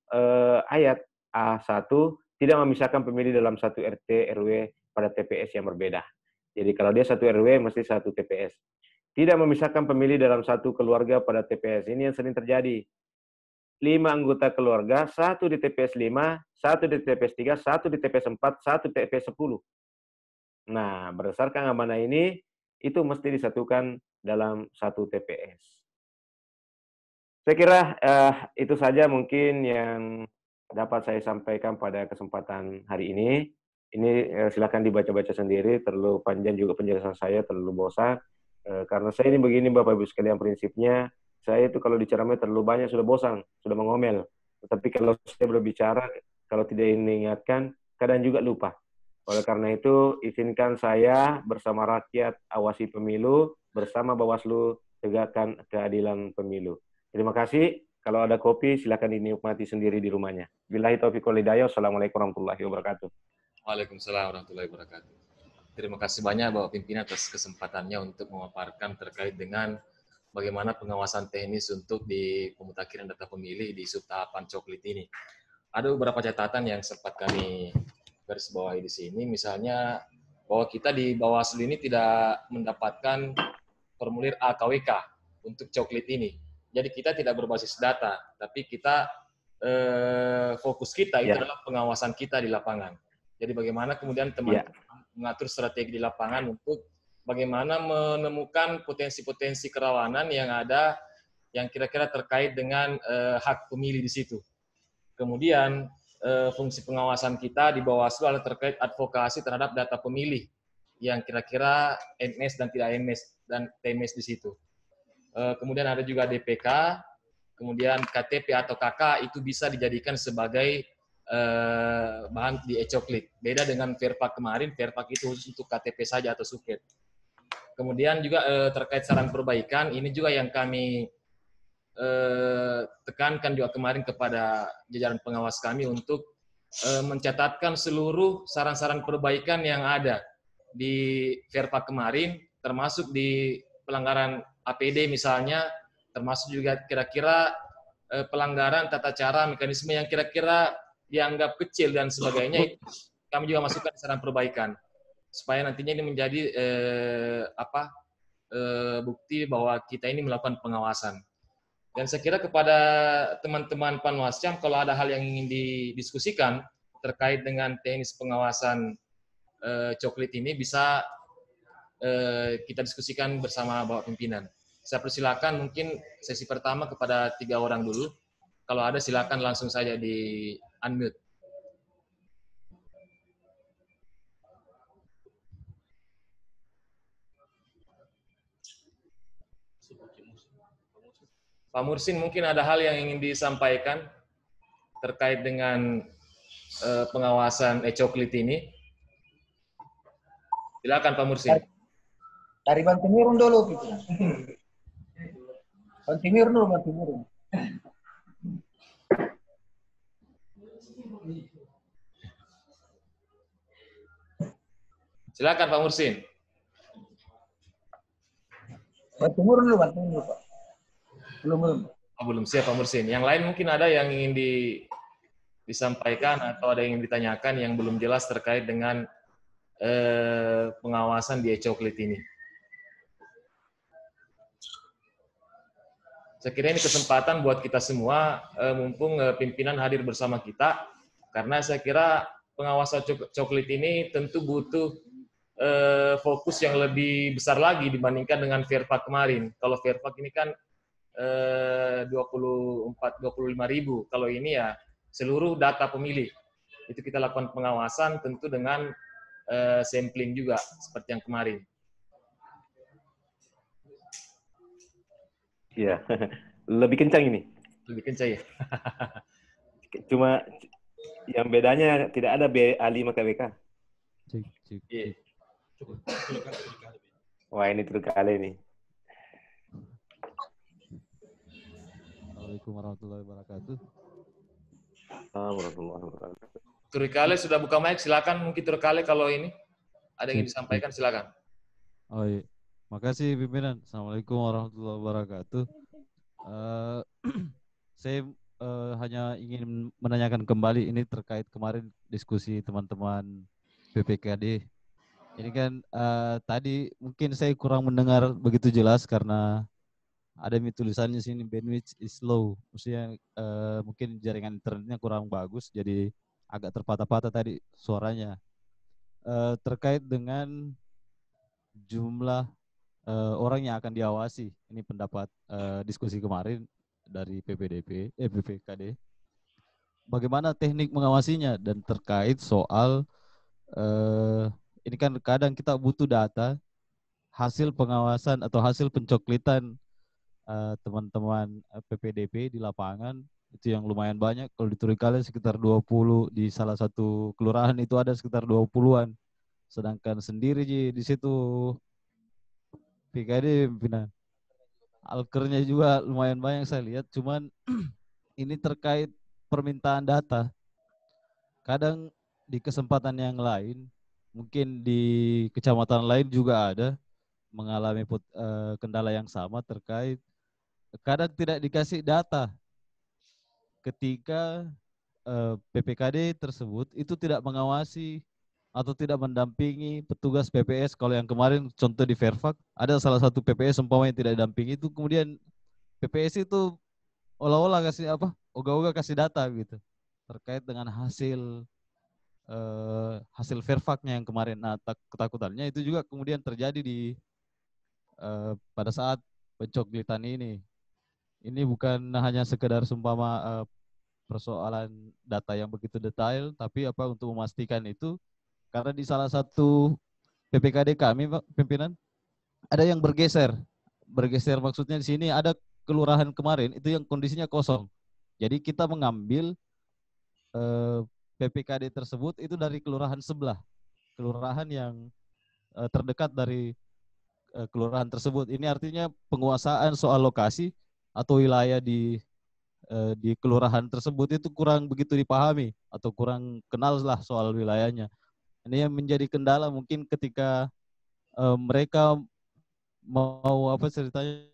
Speaker 1: ayat A1, tidak memisahkan pemilih dalam satu RT RW pada TPS yang berbeda. Jadi kalau dia satu RW mesti satu TPS. Tidak memisahkan pemilih dalam satu keluarga pada TPS. Ini yang sering terjadi. 5 anggota keluarga, 1 di TPS 5, 1 di TPS 3, 1 di TPS 4, 1 di TPS 10. Nah, berdasarkan amanah ini, itu mesti disatukan dalam satu TPS. Saya kira itu saja mungkin yang dapat saya sampaikan pada kesempatan hari ini. Ini silakan dibaca-baca sendiri, terlalu panjang juga penjelasan saya, terlalu bosan. Karena saya ini begini Bapak Ibu sekalian, prinsipnya saya itu kalau diceramai terlalu banyak sudah bosan, sudah mengomel. Tetapi kalau saya berbicara, kalau tidak diingatkan, kadang juga lupa. Oleh karena itu, izinkan saya bersama rakyat awasi pemilu, bersama Bawaslu tegakkan keadilan pemilu. Terima kasih. Kalau ada kopi, silakan dinikmati sendiri di rumahnya. Billahi taufiq wal hidayah. Assalamualaikum warahmatullahi wabarakatuh.
Speaker 2: Waalaikumsalam warahmatullahi wabarakatuh. Terima kasih banyak Bapak Pimpinan atas kesempatannya untuk memaparkan terkait dengan bagaimana pengawasan teknis untuk di pemutakhiran data pemilih di subtahapan coklit ini. Ada beberapa catatan yang sempat kami garis bawahi di sini, misalnya bahwa kita di Bawaslu ini tidak mendapatkan formulir AKWK untuk coklit ini. Jadi kita tidak berbasis data, tapi kita fokus kita itu adalah pengawasan kita di lapangan. Jadi bagaimana kemudian teman-teman mengatur strategi di lapangan untuk bagaimana menemukan potensi-potensi kerawanan yang ada yang kira-kira terkait dengan hak pemilih di situ. Kemudian fungsi pengawasan kita di Bawaslu adalah terkait advokasi terhadap data pemilih yang kira-kira MS dan tidak MS dan TMS di situ. Kemudian ada juga DPK, kemudian KTP atau KK itu bisa dijadikan sebagai bahan di e-coklit. Beda dengan Verpak kemarin, Verpak itu khusus untuk KTP saja atau suket. Kemudian juga terkait saran perbaikan, ini juga yang kami tekankan juga kemarin kepada jajaran pengawas kami untuk mencatatkan seluruh saran-saran perbaikan yang ada di Verpa kemarin, termasuk di pelanggaran APD misalnya, termasuk juga kira-kira pelanggaran tata cara, mekanisme yang kira-kira dianggap kecil dan sebagainya, itu kami juga masukkan saran perbaikan supaya nantinya ini menjadi bukti bahwa kita ini melakukan pengawasan. Dan saya kira kepada teman-teman Panwascam, kalau ada hal yang ingin didiskusikan terkait dengan teknis pengawasan coklit ini, bisa kita diskusikan bersama Bapak Pimpinan. Saya persilakan mungkin sesi pertama kepada 3 orang dulu. Kalau ada silakan langsung saja di unmute. Pak Mursin, mungkin ada hal yang ingin disampaikan terkait dengan pengawasan e-coklit ini. Silakan Pak Mursin.
Speaker 3: Dari Bantimurun dulu, gitu. Bantimurun dulu, Bantimurun.
Speaker 2: Silakan Pak Mursin.
Speaker 3: Bantimurun dulu, Bantimurun, Pak. Belum.
Speaker 2: Oh, belum siap Pak Mursin. Yang lain mungkin ada yang ingin disampaikan atau ada yang ditanyakan yang belum jelas terkait dengan pengawasan di e-coklit ini. Saya kira ini kesempatan buat kita semua, mumpung pimpinan hadir bersama kita, karena saya kira pengawasan coklit ini tentu butuh fokus yang lebih besar lagi dibandingkan dengan Verpa kemarin. Kalau Verpa ini kan 25.000, kalau ini ya seluruh data pemilih. Itu kita lakukan pengawasan tentu dengan sampling juga seperti yang kemarin.
Speaker 1: Iya, lebih kencang ini.
Speaker 2: Lebih kencang ya.
Speaker 1: Cuma yang bedanya tidak ada BA5 KBK.
Speaker 2: Iya.
Speaker 1: Wah, ini terkali nih.
Speaker 4: Assalamualaikum warahmatullahi wabarakatuh.
Speaker 1: Warahmatullahi wabarakatuh.
Speaker 2: Turikale sudah buka mic, silakan. Mungkin Turikale kalau ini ada yang ingin disampaikan, silakan.
Speaker 4: Oh iya, makasih pimpinan. Assalamualaikum warahmatullahi wabarakatuh. Saya hanya ingin menanyakan kembali ini terkait kemarin diskusi teman-teman PPKD. Ini kan tadi mungkin saya kurang mendengar begitu jelas karena ada tulisannya sini bandwidth is low. Maksudnya mungkin jaringan internetnya kurang bagus, jadi agak terpatah-patah tadi suaranya. Terkait dengan jumlah orang yang akan diawasi, ini pendapat diskusi kemarin dari PPKD. Bagaimana teknik mengawasinya dan terkait soal ini kan kadang kita butuh data hasil pengawasan atau hasil pencoklitan teman-teman PPDP di lapangan itu yang lumayan banyak. Kalau di Turikale sekitar 20, di salah satu kelurahan itu ada sekitar 20-an. Sedangkan sendiri di situ PKD pimpinan. Alkernya juga lumayan banyak saya lihat, cuman ini terkait permintaan data. Kadang di kesempatan yang lain, mungkin di kecamatan lain juga ada mengalami kendala yang sama terkait kadang tidak dikasih data ketika PPKD tersebut itu tidak mengawasi atau tidak mendampingi petugas PPS. Kalau yang kemarin contoh di Fairfax, ada salah satu PPS umpamanya tidak dampingi itu, kemudian PPS itu olah-olah kasih ogah-ogah kasih data gitu terkait dengan hasil Fairfax-nya yang kemarin. Nah, ketakutannya itu juga kemudian terjadi di pada saat pencoklitan ini. Ini bukan hanya sekedar sumpama persoalan data yang begitu detail, tapi untuk memastikan itu, karena di salah satu PPKD kami, Pak Pimpinan, ada yang bergeser maksudnya di sini ada kelurahan kemarin itu yang kondisinya kosong. Jadi kita mengambil PPKD tersebut itu dari kelurahan sebelah, kelurahan yang terdekat dari kelurahan tersebut. Ini artinya penguasaan soal lokasi atau wilayah di kelurahan tersebut itu kurang begitu dipahami atau kurang kenal lah soal wilayahnya. Ini yang menjadi kendala mungkin ketika mereka mau apa ceritanya.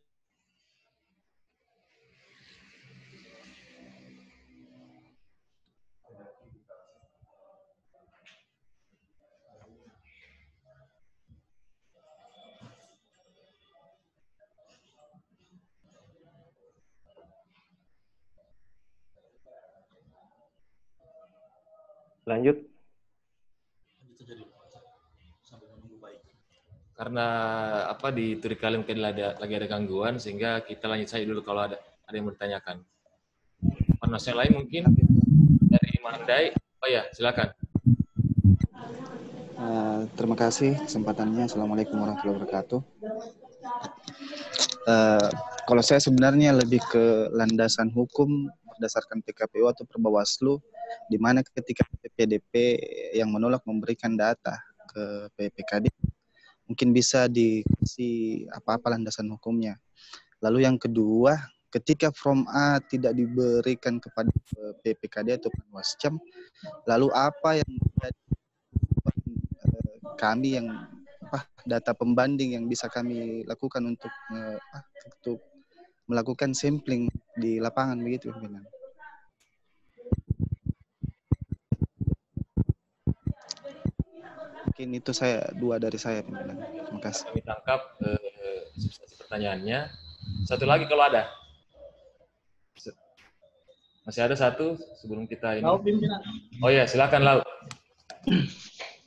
Speaker 1: Lanjut.
Speaker 2: Karena apa di Turikale mungkin lagi ada gangguan, sehingga kita lanjut saja dulu kalau ada yang mau ditanyakan. Panas yang lain mungkin dari Mandai. Oh ya, silakan.
Speaker 5: Terima kasih kesempatannya. Assalamualaikum warahmatullahi wabarakatuh. Kalau saya sebenarnya lebih ke landasan hukum berdasarkan PKPU atau Perbawaslu, di mana ketika PPDP yang menolak memberikan data ke PPKD, mungkin bisa dikasih apa-apa landasan hukumnya. Lalu yang kedua, ketika Form A tidak diberikan kepada PPKD atau Panwascam, lalu apa yang menjadi kami yang data pembanding yang bisa kami lakukan untuk melakukan sampling di lapangan begitu, pimpinan. Mungkin itu dua dari saya, pimpinan. Terima kasih.
Speaker 2: Kami tangkap substansi pertanyaannya. Satu lagi kalau ada. Masih ada satu sebelum kita ini.
Speaker 6: Lau, pimpinan.
Speaker 2: Oh ya, silakan Lau.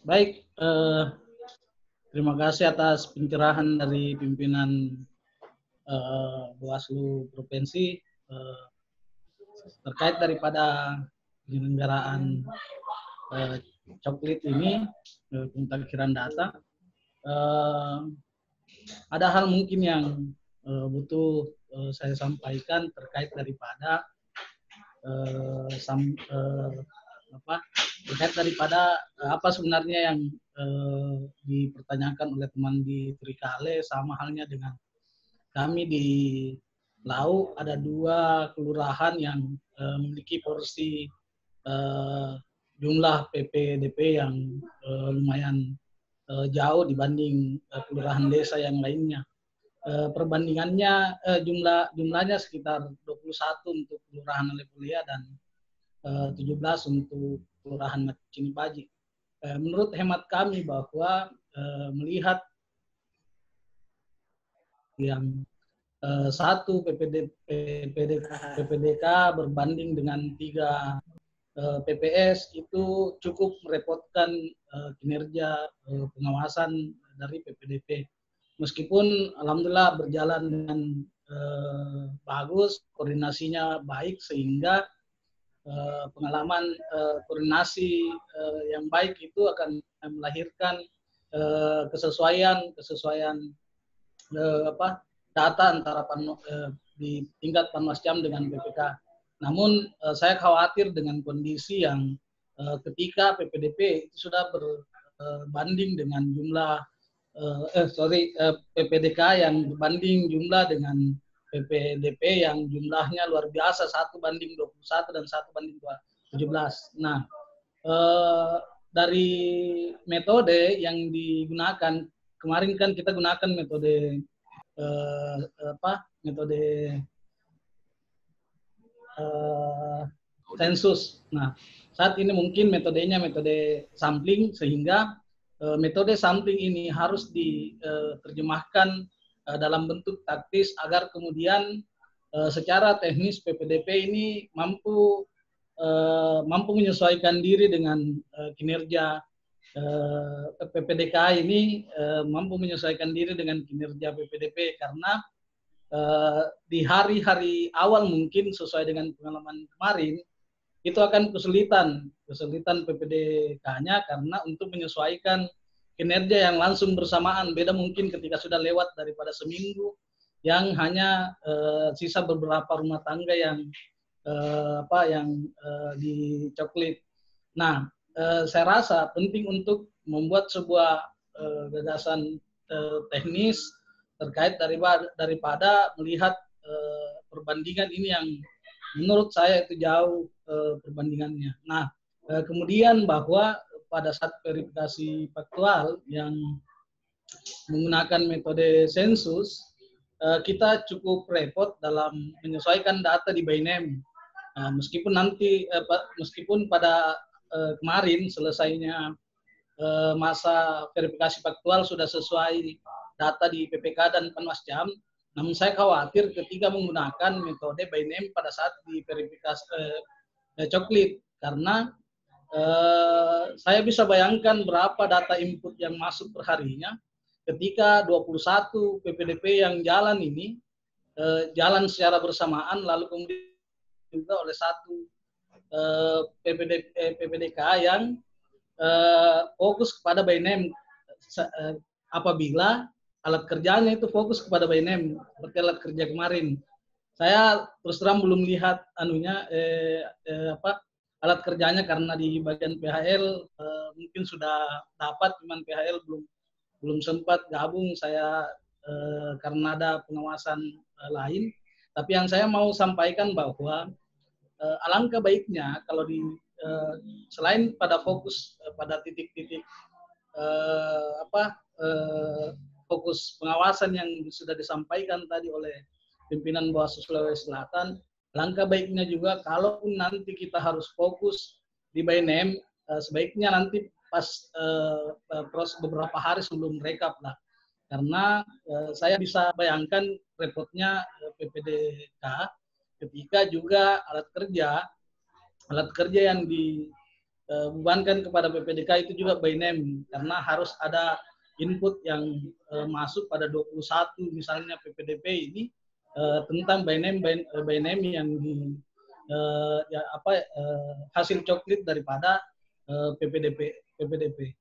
Speaker 6: Baik, terima kasih atas pencerahan dari pimpinan Bawaslu Provinsi terkait daripada penyelenggaraan coklit ini, pemutakhiran data. Ada hal mungkin yang butuh saya sampaikan terkait daripada apa sebenarnya yang dipertanyakan oleh teman di Turikale, sama halnya dengan kami di Lau. Ada 2 kelurahan yang memiliki porsi jumlah PPDP yang lumayan jauh dibanding kelurahan desa yang lainnya. Perbandingannya jumlahnya sekitar 21 untuk kelurahan Alepulia dan 17 untuk kelurahan Macinipaji. Menurut hemat kami bahwa melihat yang satu PPDK berbanding dengan 3 PPS itu cukup merepotkan kinerja pengawasan dari PPDP. Meskipun alhamdulillah berjalan dengan bagus, koordinasinya baik, sehingga pengalaman koordinasi yang baik itu akan melahirkan kesesuaian data antara di tingkat Panwascam dengan PPK. Namun saya khawatir dengan kondisi yang ketika PPDP itu sudah berbanding dengan jumlah PPDK yang berbanding jumlah dengan PPDP yang jumlahnya luar biasa, 1:21 dan 1:17. Nah, dari metode yang digunakan kemarin kan kita gunakan metode sensus. Nah, saat ini mungkin metodenya metode sampling, sehingga metode sampling ini harus diterjemahkan dalam bentuk taktis agar kemudian secara teknis PPDP ini mampu menyesuaikan diri dengan kinerja PPDK ini, mampu menyesuaikan diri dengan kinerja PPDP, karena di hari-hari awal mungkin sesuai dengan pengalaman kemarin itu akan kesulitan PPDK-nya karena untuk menyesuaikan kinerja yang langsung bersamaan. Beda mungkin ketika sudah lewat daripada seminggu yang hanya sisa beberapa rumah tangga yang dicoklit. Nah, saya rasa penting untuk membuat sebuah gagasan teknis terkait daripada melihat perbandingan ini yang menurut saya itu jauh perbandingannya. Nah, kemudian bahwa pada saat verifikasi faktual yang menggunakan metode sensus, kita cukup repot dalam menyesuaikan data di Bainem. Nah, meskipun pada kemarin selesainya masa verifikasi faktual sudah sesuai data di PPK dan Panwasjam, namun saya khawatir ketika menggunakan metode Bainem pada saat di verifikasi coklit, karena saya bisa bayangkan berapa data input yang masuk per harinya ketika 21 PPDP yang jalan ini jalan secara bersamaan, lalu kemudian juga oleh satu PPDK yang fokus kepada Bainem apabila alat kerjanya itu fokus kepada Bainem seperti alat kerja kemarin. Saya terus terang belum lihat alat kerjanya, karena di bagian PHL mungkin sudah dapat, cuman PHL belum sempat gabung saya karena ada pengawasan lain. Tapi yang saya mau sampaikan bahwa alangkah baiknya kalau selain pada fokus pada titik-titik fokus pengawasan yang sudah disampaikan tadi oleh pimpinan Bawaslu Sulawesi Selatan, alangkah baiknya juga kalaupun nanti kita harus fokus di Bainem, sebaiknya nanti pas proses beberapa hari sebelum rekap lah, karena saya bisa bayangkan repotnya PPDK ketika juga alat kerja yang dibebankan kepada PPDK itu juga Bainem, karena harus ada input yang masuk pada 21 misalnya PPDP ini tentang Bainem yang hasil coklit daripada PPDP.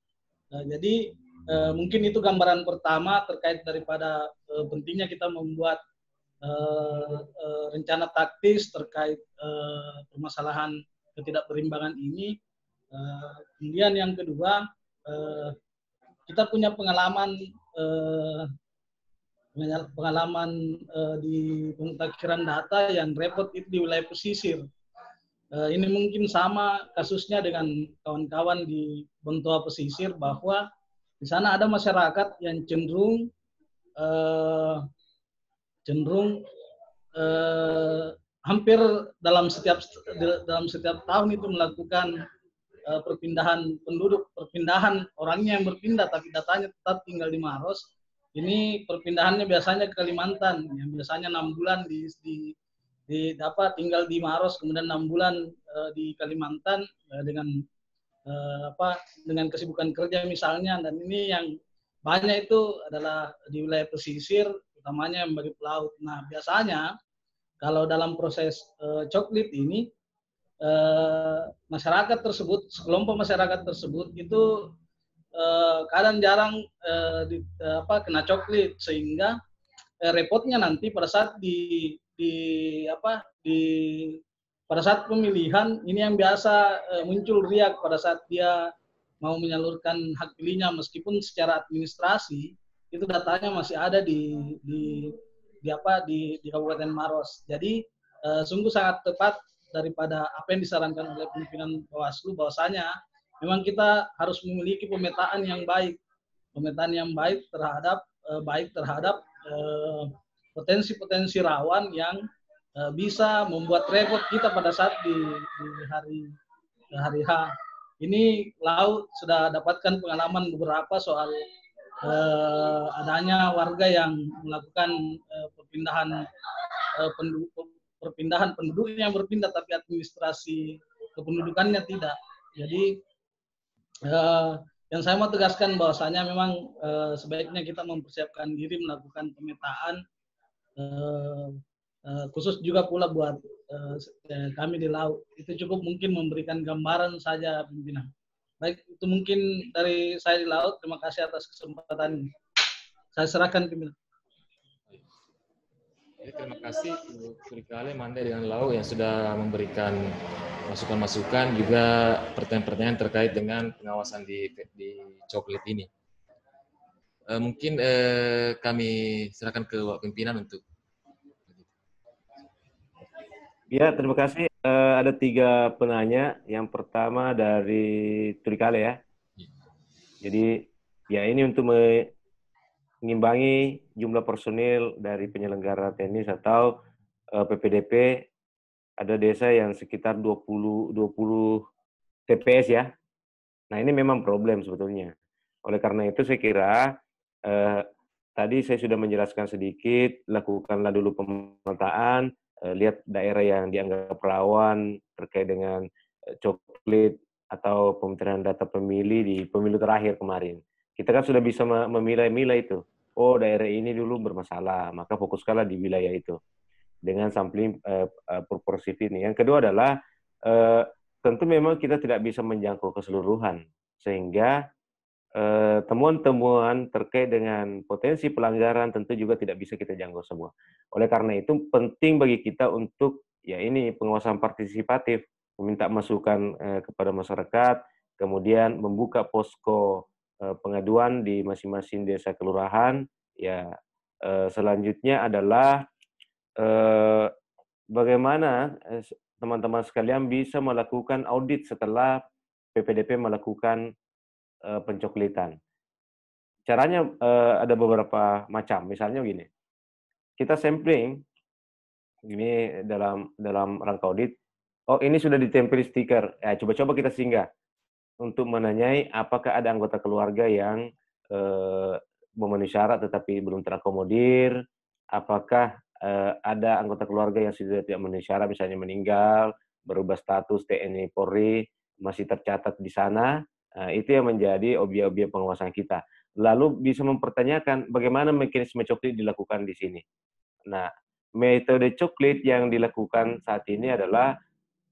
Speaker 6: Jadi mungkin itu gambaran pertama terkait daripada pentingnya kita membuat rencana taktis terkait permasalahan ketidakberimbangan ini. Kemudian yang kedua, kita punya pengalaman di pemutakhiran data yang repot itu di wilayah pesisir. Ini mungkin sama kasusnya dengan kawan-kawan di Bontoa pesisir, bahwa di sana ada masyarakat yang cenderung hampir dalam setiap tahun itu melakukan perpindahan orangnya yang berpindah, tapi datanya tetap tinggal di Maros. Ini perpindahannya biasanya ke Kalimantan, yang biasanya 6 bulan tinggal di Maros, kemudian 6 bulan di Kalimantan dengan kesibukan kerja misalnya. Dan ini yang banyak itu adalah di wilayah pesisir, utamanya yang bagi pelaut. Nah, biasanya kalau dalam proses coklit ini sekelompok masyarakat tersebut itu kadang jarang kena coklit, sehingga repotnya nanti pada saat pada saat pemilihan ini yang biasa muncul riak pada saat dia mau menyalurkan hak pilihnya, meskipun secara administrasi itu datanya masih ada di Kabupaten Maros. Jadi sungguh sangat tepat daripada apa yang disarankan oleh pimpinan Bawaslu, bahwasanya memang kita harus memiliki pemetaan yang baik terhadap potensi-potensi rawan yang bisa membuat repot kita pada saat di hari H. Ini Laut sudah dapatkan pengalaman beberapa soal adanya warga yang melakukan perpindahan penduduknya yang berpindah, tapi administrasi kependudukannya tidak. Jadi yang saya mau tegaskan bahwasanya memang sebaiknya kita mempersiapkan diri melakukan pemetaan, khusus juga pula buat kami di Laut. Itu cukup mungkin memberikan gambaran saja, pimpinan. Baik, itu mungkin dari saya di Laut. Terima kasih atas kesempatan ini. Saya serahkan, pimpinan.
Speaker 2: Terima kasih Bu Surikale, Mande dengan Lau yang sudah memberikan masukan-masukan, juga pertanyaan-pertanyaan terkait dengan pengawasan di coklit ini. Mungkin kami serahkan ke Pak Pimpinan untuk.
Speaker 1: Ya, terima kasih. Ada 3 penanya. Yang pertama dari Turikale ya. Jadi ya ini untuk mengimbangi jumlah personil dari penyelenggara tenis atau PPDP. Ada desa yang sekitar 20 TPS ya. Nah ini memang problem sebetulnya. Oleh karena itu saya kira tadi saya sudah menjelaskan sedikit, lakukanlah dulu pemetaan, lihat daerah yang dianggap rawan terkait dengan coklit atau pemetaan data pemilih di pemilu terakhir kemarin. Kita kan sudah bisa memilah-milah itu. Oh daerah ini dulu bermasalah, maka fokuskanlah di wilayah itu dengan sampling proportif ini. Yang kedua adalah tentu memang kita tidak bisa menjangkau keseluruhan, sehingga temuan-temuan terkait dengan potensi pelanggaran tentu juga tidak bisa kita jangkau semua. Oleh karena itu penting bagi kita untuk ya ini pengawasan partisipatif, meminta masukan kepada masyarakat, kemudian membuka posko pengaduan di masing-masing desa kelurahan. Ya selanjutnya adalah bagaimana teman-teman sekalian bisa melakukan audit setelah PPDP melakukan pencoklitan. Caranya ada beberapa macam. Misalnya gini, kita sampling ini dalam rangka audit. Oh ini sudah ditempel stiker. Ya, coba-coba kita singgah untuk menanyai apakah ada anggota keluarga yang memenuhi syarat tetapi belum terakomodir. Apakah ada anggota keluarga yang sudah tidak memenuhi syarat, misalnya meninggal, berubah status TNI Polri, masih tercatat di sana. Itu yang menjadi objek-objek pengawasan kita. Lalu bisa mempertanyakan bagaimana mekanisme coklit dilakukan di sini. Nah, metode coklit yang dilakukan saat ini adalah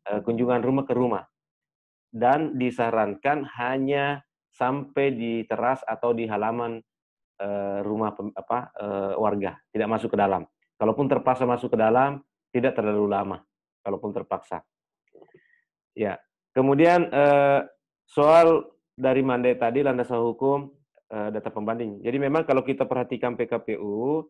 Speaker 1: kunjungan rumah ke rumah, dan disarankan hanya sampai di teras atau di halaman rumah warga, tidak masuk ke dalam. Kalaupun terpaksa masuk ke dalam, tidak terlalu lama. Kalaupun terpaksa. Ya, kemudian soal dari Mandai tadi landasan hukum data pembanding. Jadi memang kalau kita perhatikan PKPU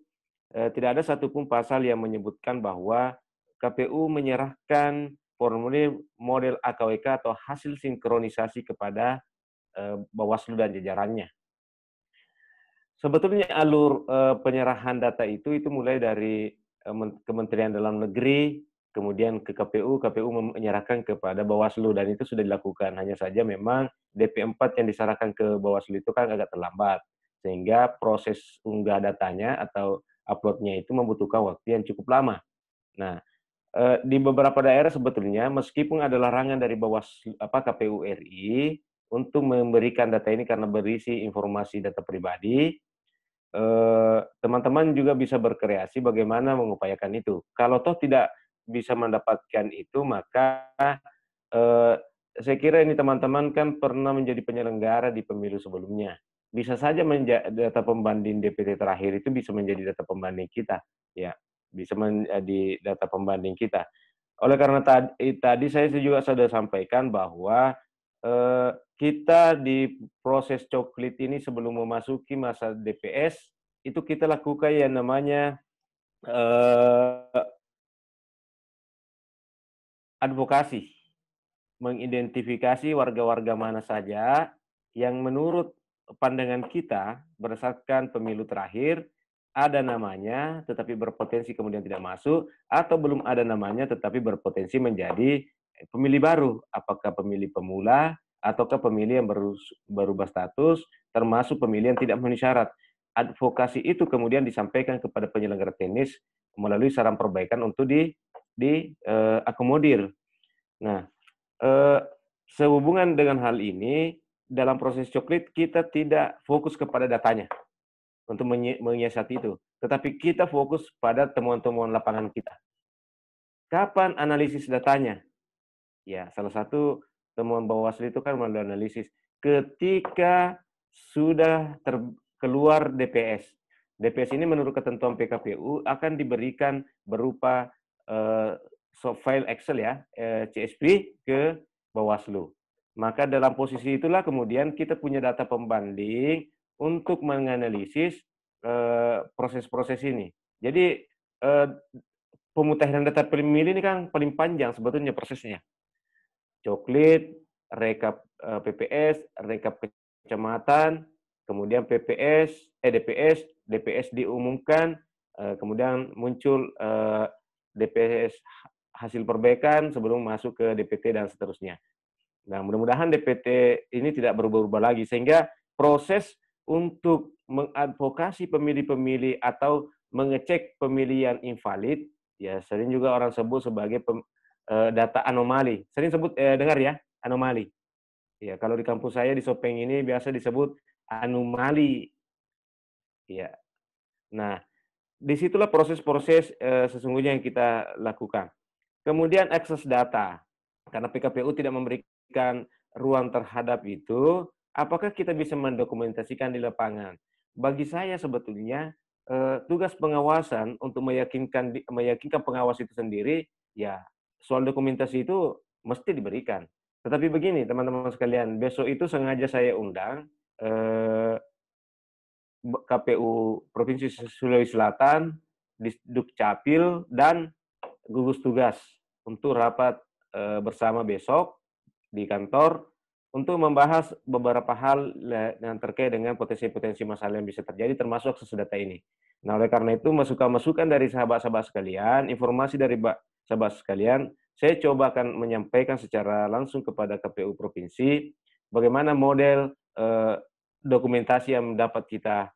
Speaker 1: tidak ada satupun pasal yang menyebutkan bahwa KPU menyerahkan formulir model AKWK atau hasil sinkronisasi kepada Bawaslu dan jajarannya. Sebetulnya alur penyerahan data itu mulai dari Kementerian Dalam Negeri, kemudian ke KPU, KPU menyerahkan kepada Bawaslu, dan itu sudah dilakukan. Hanya saja memang DP4 yang diserahkan ke Bawaslu itu kan agak terlambat, sehingga proses unggah datanya atau uploadnya itu membutuhkan waktu yang cukup lama. Nah, di beberapa daerah sebetulnya meskipun ada larangan dari Bawaslu KPU RI untuk memberikan data ini karena berisi informasi data pribadi, teman-teman juga bisa berkreasi bagaimana mengupayakan itu. Kalau toh tidak bisa mendapatkan itu, maka saya kira ini teman-teman kan pernah menjadi penyelenggara di pemilu sebelumnya. Bisa saja data pembanding DPT terakhir itu bisa menjadi data pembanding kita, ya, bisa menjadi data pembanding kita. Oleh karena tadi saya juga sudah sampaikan bahwa kita di proses coklit ini sebelum memasuki masa DPS, itu kita lakukan yang namanya advokasi, mengidentifikasi warga-warga mana saja yang menurut pandangan kita berdasarkan pemilu terakhir ada namanya tetapi berpotensi kemudian tidak masuk, atau belum ada namanya tetapi berpotensi menjadi pemilih baru, apakah pemilih pemula ataukah pemilih yang berubah status, termasuk pemilih yang tidak memenuhi syarat. Advokasi itu kemudian disampaikan kepada penyelenggara tenis melalui saran perbaikan untuk diakomodir. Nah, sehubungan dengan hal ini, dalam proses coklit kita tidak fokus kepada datanya untuk menyiasati itu, tetapi kita fokus pada temuan-temuan lapangan kita. Kapan analisis datanya? Ya, salah satu temuan Bawaslu itu kan melalui analisis ketika sudah keluar DPS. DPS ini menurut ketentuan PKPU akan diberikan berupa file Excel ya, CSV ke Bawaslu. Maka dalam posisi itulah kemudian kita punya data pembanding untuk menganalisis proses-proses ini. Jadi pemutahiran data pemilih ini kan paling panjang sebetulnya prosesnya. Coklit, rekap PPS, rekap kecamatan, kemudian DPS diumumkan, kemudian muncul DPS hasil perbaikan sebelum masuk ke DPT dan seterusnya. Nah, mudah-mudahan DPT ini tidak berubah-ubah lagi, sehingga proses untuk mengadvokasi pemilih-pemilih atau mengecek pemilihan invalid, ya sering juga orang sebut sebagai data anomali. Sering sebut dengar ya, anomali. Ya, kalau di kampus saya di Sopeng ini biasa disebut anomali. Ya. Nah, disitulah proses-proses sesungguhnya yang kita lakukan. Kemudian akses data. Karena PKPU tidak memberikan ruang terhadap itu, apakah kita bisa mendokumentasikan di lapangan? Bagi saya sebetulnya tugas pengawasan untuk meyakinkan pengawas itu sendiri, ya soal dokumentasi itu mesti diberikan. Tetapi begini teman-teman sekalian, besok itu sengaja saya undang KPU Provinsi Sulawesi Selatan, Dukcapil, dan gugus tugas untuk rapat bersama besok di kantor untuk membahas beberapa hal yang terkait dengan potensi-potensi masalah yang bisa terjadi termasuk akses data ini. Nah, oleh karena itu masukan-masukan dari sahabat-sahabat sekalian, informasi dari sahabat sekalian, saya coba akan menyampaikan secara langsung kepada KPU Provinsi bagaimana model dokumentasi yang dapat kita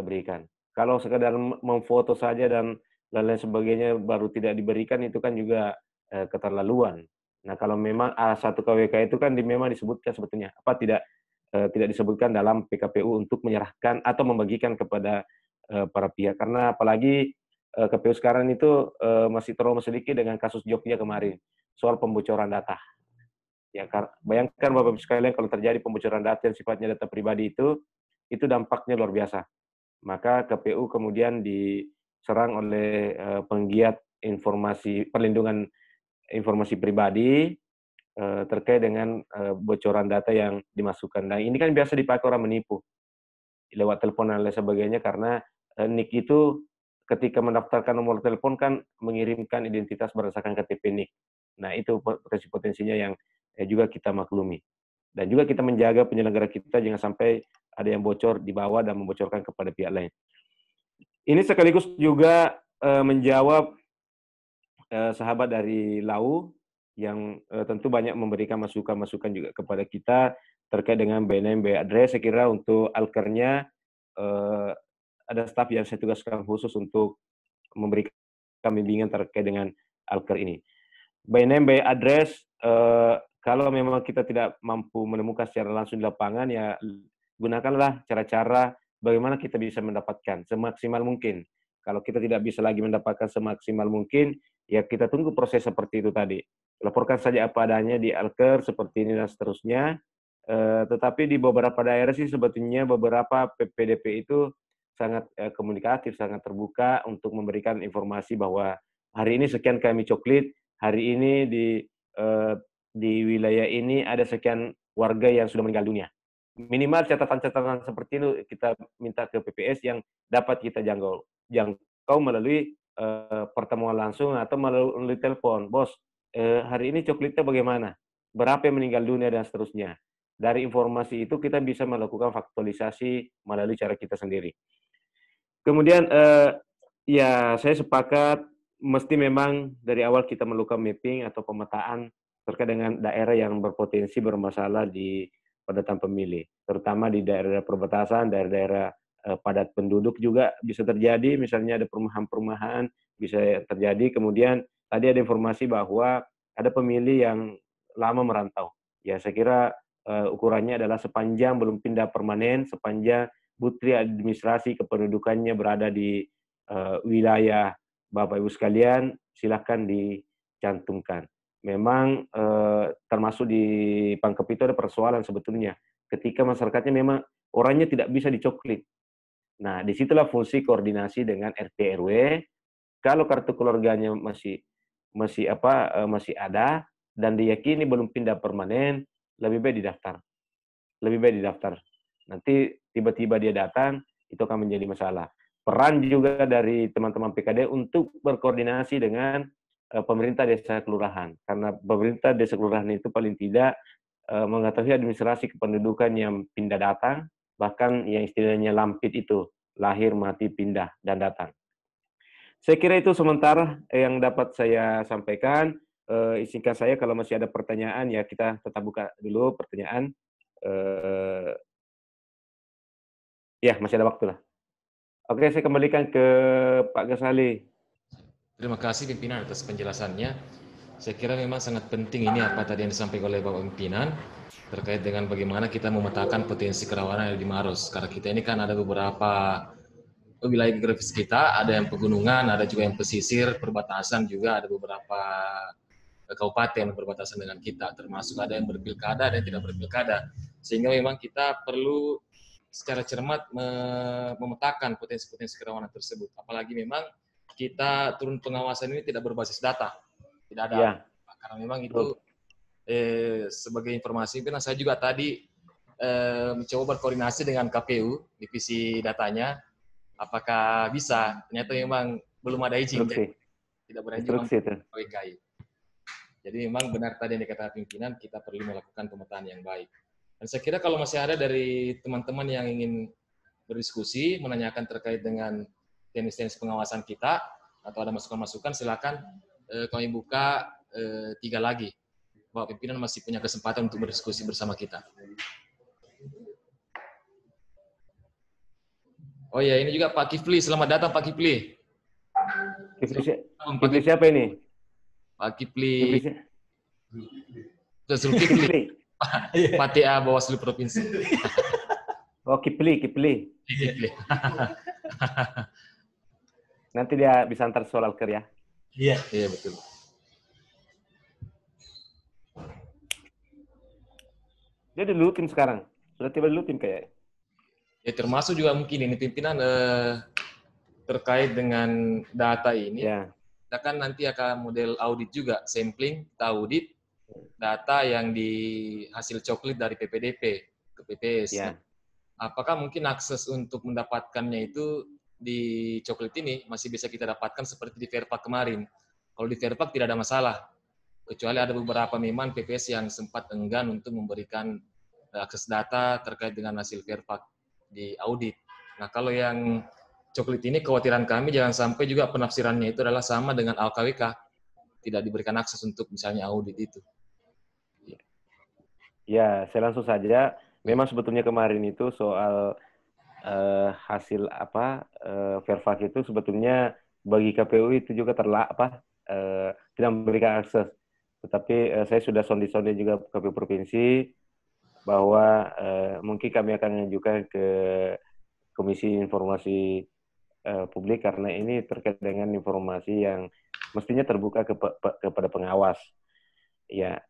Speaker 1: berikan. Kalau sekedar memfoto saja dan lain sebagainya baru tidak diberikan itu kan juga keterlaluan. Nah, kalau memang A1 KWK itu kan memang disebutkan sebetulnya tidak disebutkan dalam PKPU untuk menyerahkan atau membagikan kepada para pihak, karena apalagi KPU sekarang itu masih trauma sedikit dengan kasus Jogja kemarin soal pembocoran data. Ya, bayangkan Bapak Ibu sekalian kalau terjadi pembocoran data yang sifatnya data pribadi itu dampaknya luar biasa. Maka KPU kemudian diserang oleh penggiat perlindungan informasi pribadi terkait dengan bocoran data yang dimasukkan. Nah, ini kan biasa dipakai orang menipu lewat telepon dan lain sebagainya, karena NIK itu ketika mendaftarkan nomor telepon kan mengirimkan identitas berdasarkan KTP NIK. Nah, itu potensi-potensinya yang juga kita maklumi. Dan juga kita menjaga penyelenggara kita jangan sampai ada yang bocor di bawah dan membocorkan kepada pihak lain. Ini sekaligus juga menjawab sahabat dari Lau yang tentu banyak memberikan masukan-masukan juga kepada kita terkait dengan BNM by address. Saya kira untuk alkernya ada staf yang saya tugaskan khusus untuk memberikan bimbingan terkait dengan alker ini. BNM by address, kalau memang kita tidak mampu menemukan secara langsung di lapangan, ya gunakanlah cara-cara bagaimana kita bisa mendapatkan semaksimal mungkin. Kalau kita tidak bisa lagi mendapatkan semaksimal mungkin, ya kita tunggu proses seperti itu tadi. Laporkan saja apa adanya di alker seperti ini dan seterusnya. Tetapi di beberapa daerah sih sebetulnya beberapa PPDP itu sangat komunikatif, sangat terbuka untuk memberikan informasi bahwa hari ini sekian kami coklit, hari ini di wilayah ini ada sekian warga yang sudah meninggal dunia. Minimal catatan-catatan seperti itu kita minta ke PPS yang dapat kita jangkau melalui pertemuan langsung atau melalui telepon. Bos, hari ini coklitnya bagaimana? Berapa yang meninggal dunia dan seterusnya. Dari informasi itu kita bisa melakukan faktualisasi melalui cara kita sendiri. Kemudian ya saya sepakat mesti memang dari awal kita melakukan mapping atau pemetaan terkait dengan daerah yang berpotensi bermasalah di pendataan pemilih, terutama di daerah perbatasan, daerah-daerah padat penduduk juga bisa terjadi, misalnya ada perumahan-perumahan bisa terjadi. Kemudian tadi ada informasi bahwa ada pemilih yang lama merantau. Ya saya kira ukurannya adalah sepanjang belum pindah permanen, sepanjang bukti administrasi kependudukannya berada di wilayah Bapak Ibu sekalian, silakan dicantumkan. Memang termasuk di Pangkep itu ada persoalan sebetulnya. Ketika masyarakatnya memang orangnya tidak bisa dicoklit. Nah, disitulah fungsi koordinasi dengan RT RW. Kalau kartu keluarganya masih ada dan diyakini belum pindah permanen, lebih baik didaftar. Lebih baik didaftar. Nanti tiba-tiba dia datang, itu akan menjadi masalah. peran juga dari teman-teman PKD untuk berkoordinasi dengan pemerintah desa kelurahan. Karena pemerintah desa kelurahan itu paling tidak mengetahui administrasi kependudukan yang pindah datang, bahkan yang istilahnya lampit itu, lahir, mati, pindah, dan datang. Saya kira itu sementara yang dapat saya sampaikan. Izinkan saya kalau masih ada pertanyaan, ya kita tetap buka dulu pertanyaan. Ya, masih ada waktu lah. Oke, saya kembalikan ke Pak Ghazali.
Speaker 2: Terima kasih pimpinan atas penjelasannya. Saya kira memang sangat penting ini apa tadi yang disampaikan oleh Bapak Pimpinan terkait dengan bagaimana kita memetakan potensi kerawanan yang di Maros. Karena kita ini kan ada beberapa wilayah geografis kita, ada yang pegunungan, ada juga yang pesisir, perbatasan juga ada beberapa kabupaten berbatasan dengan kita, termasuk ada yang berpilkada, ada yang tidak berpilkada. Sehingga memang kita perlu secara cermat memetakan potensi-potensi kerawanan tersebut. Apalagi memang kita turun pengawasan ini tidak berbasis data, tidak ada,
Speaker 1: Ya.
Speaker 2: Karena memang itu sebagai informasi, karena saya juga tadi mencoba berkoordinasi dengan KPU divisi datanya, apakah bisa? Ternyata memang belum ada izin, jadi tidak berani KWKI. Jadi memang benar tadi yang dikatakan pimpinan, kita perlu melakukan pemetaan yang baik. Dan saya kira kalau masih ada dari teman-teman yang ingin berdiskusi, menanyakan terkait dengan teknis-teknis pengawasan kita, atau ada masukan-masukan, silakan kami buka 3 lagi. Bapak pimpinan masih punya kesempatan untuk berdiskusi bersama kita. Oh ya, ini juga Pak Kifli. Selamat datang Pak Kifli.
Speaker 1: Kifli siapa ini?
Speaker 2: Pak Kifli. Kifli. Pak TA Bawaslu Provinsi.
Speaker 1: Oh, Kifli. Nanti dia bisa antar soal ker ya.
Speaker 2: Iya. Iya, betul.
Speaker 1: Dia di dulu tim sekarang. Sudah tiba dulu tim kayak.
Speaker 2: Ya, termasuk juga mungkin ini pimpinan terkait dengan data ini.
Speaker 1: Ya.
Speaker 2: Kita kan nanti akan model audit juga, sampling, kita audit data yang di hasil coklit dari PPDP ke PPS.
Speaker 1: Ya.
Speaker 2: Apakah mungkin akses untuk mendapatkannya itu di coklit ini masih bisa kita dapatkan seperti di Verpak kemarin? Kalau di Verpak tidak ada masalah, kecuali ada beberapa memang PPS yang sempat enggan untuk memberikan akses data terkait dengan hasil Verpak di audit. Nah, kalau yang coklit ini kekhawatiran kami jangan sampai juga penafsirannya itu adalah sama dengan ALKWK, tidak diberikan akses untuk misalnya audit itu.
Speaker 1: Ya, saya langsung saja. Memang sebetulnya kemarin itu soal hasil Verpak itu sebetulnya bagi KPU itu juga tidak memberikan akses. Tetapi saya sudah sonde-sonde juga KPU Provinsi bahwa mungkin kami akan mengajukan ke Komisi Informasi Publik karena ini terkait dengan informasi yang mestinya terbuka kepada pengawas. Ya,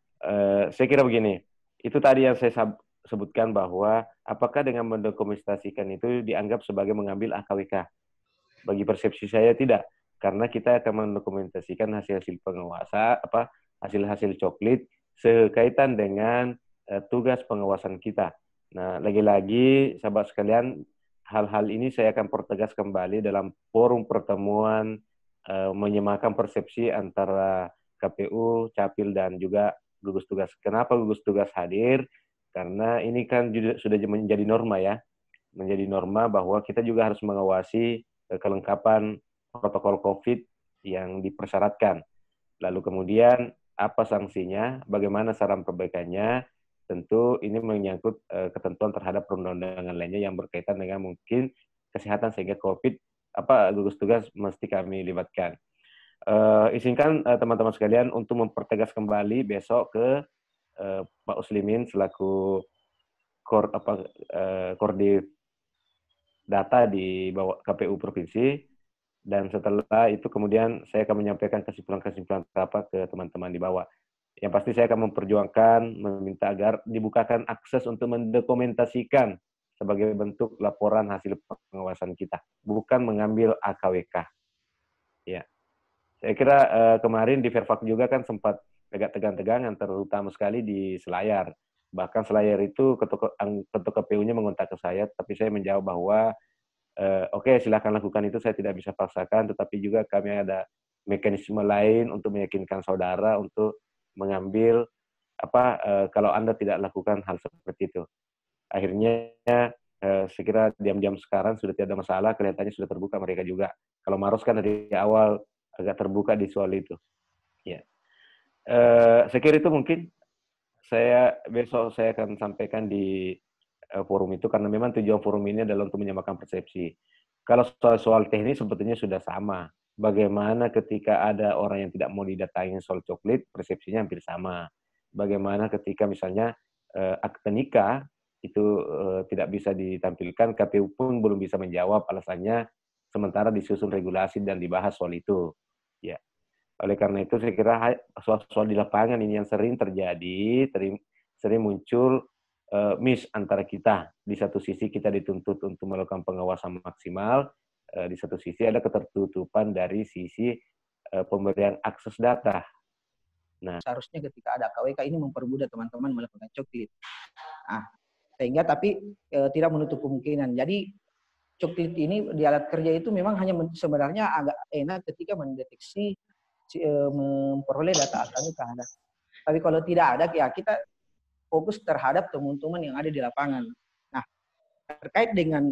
Speaker 1: saya kira begini. Itu tadi yang saya sebutkan bahwa apakah dengan mendokumentasikan itu dianggap sebagai mengambil AKWK? Bagi persepsi saya tidak, karena kita akan mendokumentasikan hasil-hasil pengawasan, hasil-hasil coklit sekaitan dengan tugas pengawasan kita. Nah, lagi-lagi sahabat sekalian, hal-hal ini saya akan pertegas kembali dalam forum pertemuan menyemakan persepsi antara KPU, Capil, dan juga gugus tugas. Kenapa gugus tugas hadir? Karena ini kan sudah menjadi norma ya, menjadi norma bahwa kita juga harus mengawasi kelengkapan protokol COVID yang dipersyaratkan. Lalu kemudian apa sanksinya, bagaimana saran perbaikannya, tentu ini menyangkut ketentuan terhadap perundang-undangan lainnya yang berkaitan dengan mungkin kesehatan sehingga COVID, gugus tugas mesti kami libatkan. Izinkan teman-teman sekalian untuk mempertegas kembali besok ke Pak Uslimin selaku koordinator data di bawah KPU Provinsi, dan setelah itu kemudian saya akan menyampaikan kesimpulan-kesimpulan ke teman-teman di bawah. Yang pasti saya akan memperjuangkan, meminta agar dibukakan akses untuk mendokumentasikan sebagai bentuk laporan hasil pengawasan kita, bukan mengambil AKWK. Ya. Saya kira kemarin di Verpak juga kan sempat agak tegang-tegangan, terutama sekali di Selayar. Bahkan Selayar itu ketua KPU-nya mengontak ke saya, tapi saya menjawab bahwa oke, silakan lakukan itu, saya tidak bisa paksakan, tetapi juga kami ada mekanisme lain untuk meyakinkan saudara untuk mengambil kalau Anda tidak lakukan hal seperti itu. Akhirnya saya kira diam-diam sekarang sudah tidak ada masalah, kelihatannya sudah terbuka mereka juga. Kalau Maros kan dari awal agak terbuka di soal itu. Ya. Saya kira itu mungkin besok saya akan sampaikan di forum itu, karena memang tujuan forum ini adalah untuk menyamakan persepsi. Kalau soal teknis sebetulnya sudah sama. Bagaimana ketika ada orang yang tidak mau didatangi soal coklit, persepsinya hampir sama. Bagaimana ketika misalnya akte nikah itu tidak bisa ditampilkan, KPU pun belum bisa menjawab alasannya, sementara disusun regulasi dan dibahas soal itu. Ya. Oleh karena itu saya kira soal di lapangan ini yang sering terjadi, sering muncul miss antara kita. Di satu sisi kita dituntut untuk melakukan pengawasan maksimal, di satu sisi ada ketertutupan dari sisi pemberian akses data.
Speaker 3: Nah, seharusnya ketika ada KWK ini mempermudah teman-teman melakukan coklit. Nah, sehingga tapi tidak menutup kemungkinan. Jadi coklit ini di alat kerja itu memang hanya sebenarnya agak enak ketika mendeteksi memperoleh data akta nikah. Tapi kalau tidak ada, ya kita fokus terhadap teman-teman yang ada di lapangan. Nah, terkait dengan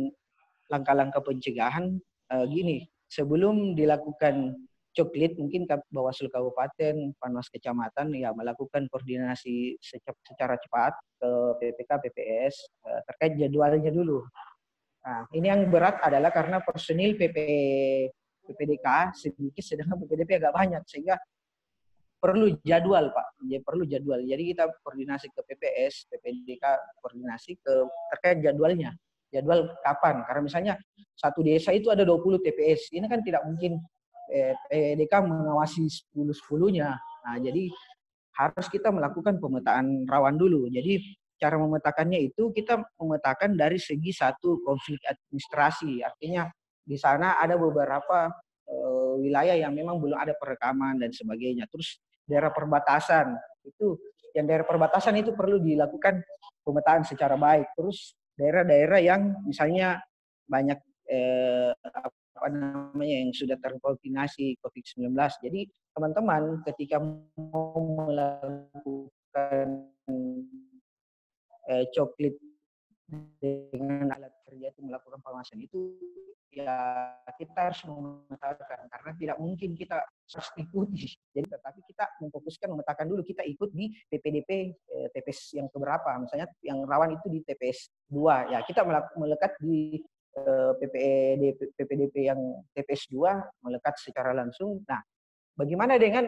Speaker 3: langkah-langkah pencegahan, gini, sebelum dilakukan coklit, mungkin Bawaslu Kabupaten, Panwas Kecamatan ya melakukan koordinasi secara cepat ke PPK, PPS terkait jadwalnya dulu. Nah, ini yang berat adalah karena personil PPDK sedikit, sedangkan PPDP agak banyak, sehingga perlu jadwal, Pak. Perlu jadwal. Jadi kita koordinasi ke PPS, PPDK koordinasi terkait jadwalnya. Jadwal kapan? Karena misalnya satu desa itu ada 20 TPS. Ini kan tidak mungkin PPDK mengawasi 10-10-nya. Nah, jadi harus kita melakukan pemetaan rawan dulu. Jadi cara memetakannya itu kita memetakan dari segi satu konflik administrasi. Artinya di sana ada beberapa wilayah yang memang belum ada perekaman dan sebagainya. Terus daerah perbatasan itu perlu dilakukan pemetaan secara baik. Terus daerah-daerah yang misalnya banyak yang sudah terkontaminasi COVID-19. Jadi teman-teman ketika mau melakukan coklit dengan alat kerja itu melakukan pengawasan itu, ya kita harus memetakan, karena tidak mungkin kita harus ikuti. Jadi tetapi kita memfokuskan memetakan dulu, kita ikut di PPDP TPS yang keberapa, misalnya yang rawan itu di TPS 2, ya kita melekat di PPDP yang TPS 2, melekat secara langsung. Nah, bagaimana dengan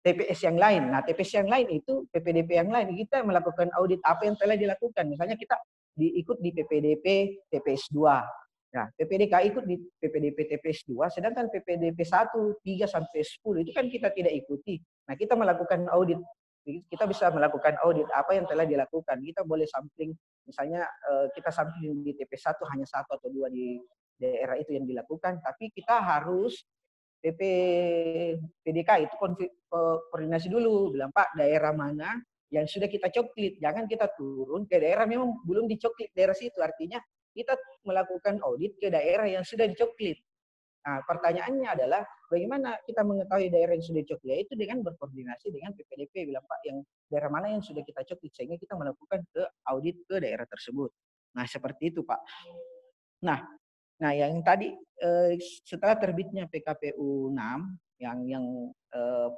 Speaker 3: TPS yang lain? Nah, TPS yang lain itu, PPDP yang lain, kita melakukan audit apa yang telah dilakukan. Misalnya kita ikut di PPDP TPS 2. Nah, PPDK ikut di PPDP TPS 2, sedangkan PPDP 1, 3 sampai 10 itu kan kita tidak ikuti. Nah, kita melakukan audit. Kita bisa melakukan audit apa yang telah dilakukan. Kita boleh sampling, misalnya kita sampling di TPS 1 hanya 1 atau 2 di daerah itu yang dilakukan, tapi kita harus PDK itu koordinasi dulu, bilang Pak, daerah mana yang sudah kita coklit, jangan kita turun ke daerah memang belum dicoklit daerah situ, artinya kita melakukan audit ke daerah yang sudah dicoklit. Nah, pertanyaannya adalah bagaimana kita mengetahui daerah yang sudah dicoklit, itu dengan berkoordinasi dengan PPDP, bilang Pak, yang daerah mana yang sudah kita coklit, sehingga kita melakukan ke audit ke daerah tersebut. Nah, seperti itu Pak. Nah, yang tadi setelah terbitnya PKPU 6 yang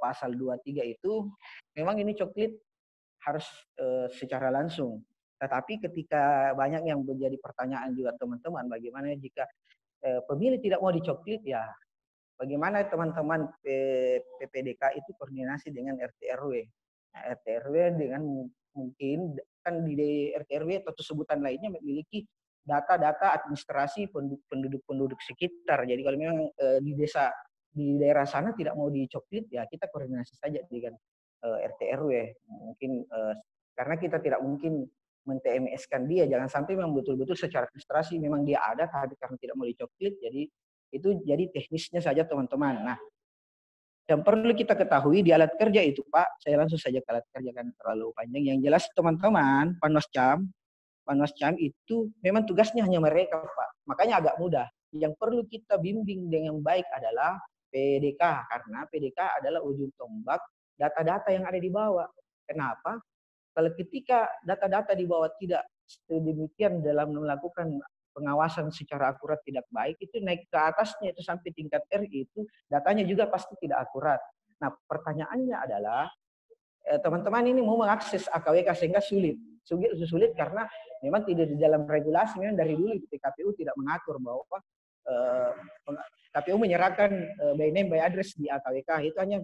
Speaker 3: pasal 23 itu memang ini coklit harus secara langsung. Tetapi ketika banyak yang menjadi pertanyaan juga teman-teman, bagaimana jika pemilih tidak mau dicoklit, ya bagaimana teman-teman PPDK itu koordinasi dengan RT RW. Nah, RT RW dengan mungkin kan di RT RW atau sebutan lainnya memiliki data-data administrasi penduduk-penduduk sekitar. Jadi kalau memang di daerah sana tidak mau dicoklit, ya kita koordinasi saja dengan RT RW. Mungkin karena kita tidak mungkin men-TMS-kan dia, jangan sampai memang betul-betul secara administrasi memang dia ada, tapi karena tidak mau dicoklit, jadi itu jadi teknisnya saja teman-teman. Nah, yang perlu kita ketahui di alat kerja itu Pak, saya langsung saja ke alat kerja kan terlalu panjang. Yang jelas teman-teman, Panwascam, Panwascam itu memang tugasnya hanya mereka, Pak. Makanya agak mudah. Yang perlu kita bimbing dengan baik adalah PDK, karena PDK adalah ujung tombak data-data yang ada di bawah. Kenapa? Kalau ketika data-data di bawah tidak sedemikian dalam melakukan pengawasan secara akurat tidak baik, itu naik ke atasnya itu sampai tingkat RI itu datanya juga pasti tidak akurat. Nah, pertanyaannya adalah teman-teman ini mau mengakses AKWK sehingga sulit karena memang tidak di dalam regulasi. Memang dari dulu PKPU tidak mengatur bahwa KPU menyerahkan by name by address di AKWK, itu hanya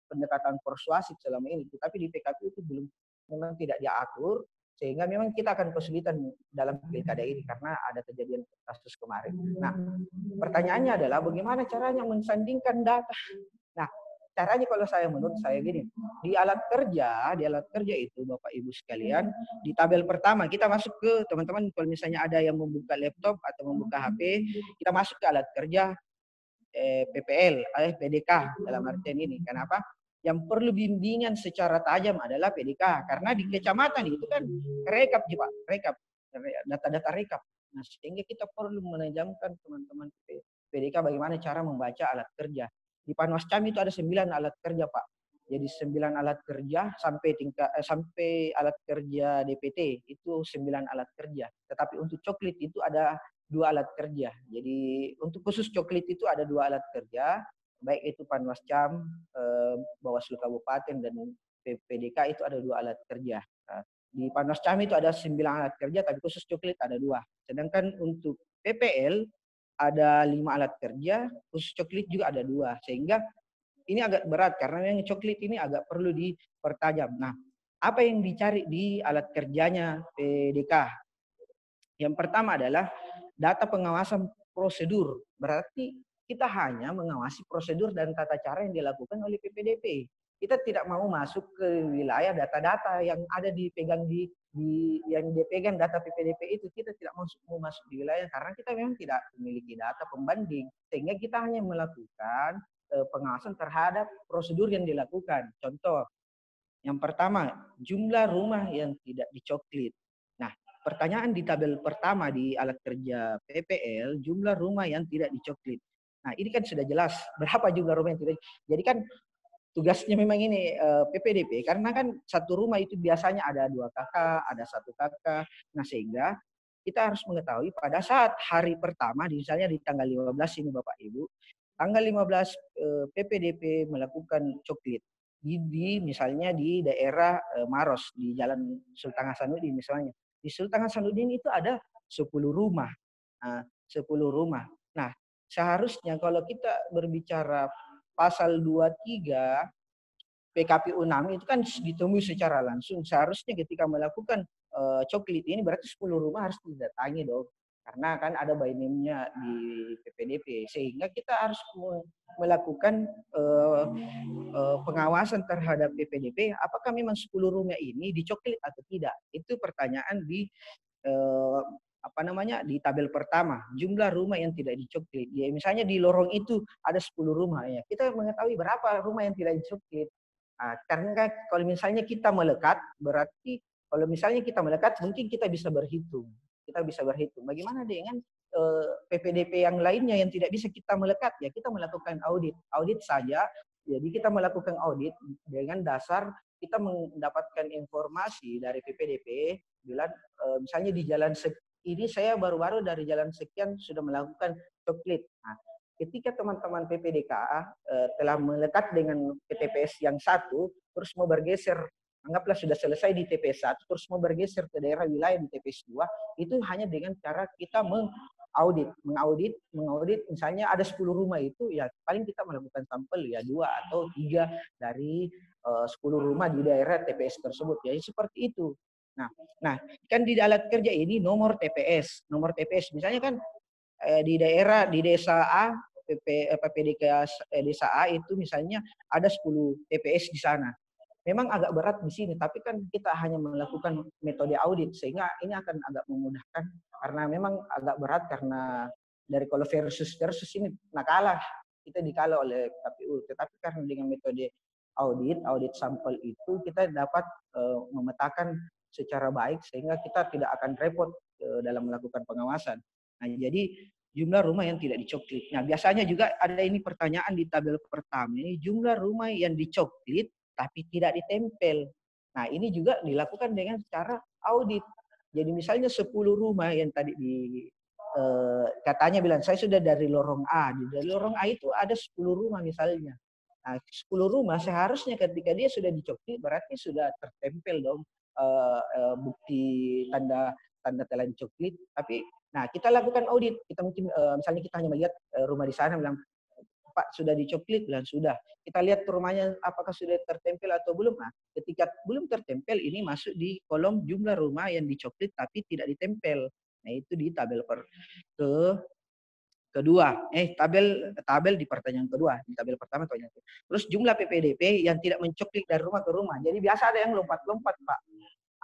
Speaker 3: pendekatan persuasif selama ini. Tapi di PKPU itu belum, memang tidak diatur, sehingga memang kita akan kesulitan dalam pilkada ini karena ada kejadian kasus kemarin. Nah, pertanyaannya adalah bagaimana caranya mensandingkan data. Nah, caranya kalau menurut saya gini, di alat kerja itu Bapak Ibu sekalian, di tabel pertama kita masuk ke teman-teman, kalau misalnya ada yang membuka laptop atau membuka HP, kita masuk ke alat kerja PPL, PDK dalam artian ini. Kenapa? Yang perlu bimbingan secara tajam adalah PDK, karena di kecamatan itu kan rekap, data-data rekap. Nah, sehingga kita perlu menajamkan teman-teman PDK bagaimana cara membaca alat kerja. Di Panwascam itu ada 9 alat kerja, Pak. Jadi 9 alat kerja sampai alat kerja DPT itu 9 alat kerja. Tetapi untuk coklit itu ada 2 alat kerja. Jadi untuk khusus coklit itu ada 2 alat kerja, baik itu Panwascam, Bawaslu Kabupaten dan PDK itu ada 2 alat kerja. Di Panwascam itu ada 9 alat kerja, tapi khusus coklit ada 2. Sedangkan untuk PPL ada 5 alat kerja, khusus coklit juga ada 2. Sehingga ini agak berat karena yang coklit ini agak perlu dipertajam. Nah, apa yang dicari di alat kerjanya PDK? Yang pertama adalah data pengawasan prosedur. Berarti kita hanya mengawasi prosedur dan tata cara yang dilakukan oleh PPDP. Kita tidak mau masuk ke wilayah data-data yang ada dipegang yang dipegang data PPDP itu. Kita tidak mau masuk di wilayah karena kita memang tidak memiliki data pembanding, sehingga kita hanya melakukan pengawasan terhadap prosedur yang dilakukan. Contoh, yang pertama, jumlah rumah yang tidak dicoklit. Nah, pertanyaan di tabel pertama di alat kerja PPL, jumlah rumah yang tidak dicoklit. Nah, ini kan sudah jelas berapa jumlah rumah yang tidak. Jadi kan tugasnya memang ini PPDP, karena kan satu rumah itu biasanya ada 2 kakak, ada 1 kakak. Nah, sehingga kita harus mengetahui pada saat hari pertama, misalnya di tanggal 15 ini Bapak Ibu, tanggal 15 PPDP melakukan coklit misalnya di daerah Maros, di Jalan Sultan Hasanuddin misalnya. Di Sultan Hasanuddin itu ada 10 rumah. 10 rumah. Nah, seharusnya kalau kita berbicara pasal 23 PKPU 6 itu kan ditemui secara langsung. Seharusnya ketika melakukan coklit ini berarti 10 rumah harus didatangi dong. Karena kan ada by name-nya di PPDP. Sehingga kita harus melakukan pengawasan terhadap PPDP. Apakah memang 10 rumah ini dicoklit atau tidak? Itu pertanyaan di di tabel pertama, jumlah rumah yang tidak dicoklit. Ya, misalnya di lorong itu ada 10 rumah ya. Kita mengetahui berapa rumah yang tidak dicoklit. Karena kalau misalnya kita melekat, berarti kalau misalnya kita melekat mungkin kita bisa berhitung. Bagaimana dengan PPDP yang lainnya yang tidak bisa kita melekat? Ya kita melakukan audit saja. Jadi kita melakukan audit dengan dasar kita mendapatkan informasi dari PPDP. Bila misalnya di jalan ini saya baru-baru dari jalan sekian sudah melakukan coklit. Nah, ketika teman-teman PPDK telah melekat dengan TPS yang satu, terus mau bergeser, anggaplah sudah selesai di TPS 1, terus mau bergeser ke daerah wilayah di TPS 2, itu hanya dengan cara kita mengaudit, misalnya ada 10 rumah itu, ya paling kita melakukan sampel ya 2 atau 3 dari 10 rumah di daerah TPS tersebut. Ya seperti itu. Nah, kan di alat kerja ini nomor TPS misalnya kan di desa A, PPDK desa A itu misalnya ada 10 TPS di sana. Memang agak berat di sini, tapi kan kita hanya melakukan metode audit sehingga ini akan agak memudahkan karena memang agak berat karena dari kalau versus ini kita dikalah oleh KPU. Tetapi karena dengan metode audit sampel itu kita dapat memetakan secara baik sehingga kita tidak akan repot dalam melakukan pengawasan. Nah, jadi jumlah rumah yang tidak dicoklit. Nah, biasanya juga ada ini pertanyaan di tabel pertama ini, jumlah rumah yang dicoklit tapi tidak ditempel. Nah, ini juga dilakukan dengan cara audit. Jadi misalnya 10 rumah yang tadi katanya bilang saya sudah dari lorong A. Dari lorong A itu ada 10 rumah misalnya. Nah, 10 rumah seharusnya ketika dia sudah dicoklit berarti sudah tertempel dong bukti tanda telah dicoklit. Tapi nah, kita lakukan audit. Kita mungkin misalnya kita hanya melihat rumah di sana bilang Pak sudah dicoklit, bilang sudah. Kita lihat rumahnya apakah sudah tertempel atau belum. Nah, ketika belum tertempel ini masuk di kolom jumlah rumah yang dicoklit tapi tidak ditempel. Nah, itu di tabel kedua. Tabel di pertanyaan kedua. Di tabel pertama atau yang kedua. Terus jumlah PPDP yang tidak mencoklit dari rumah ke rumah. Jadi biasa ada yang lompat-lompat, Pak.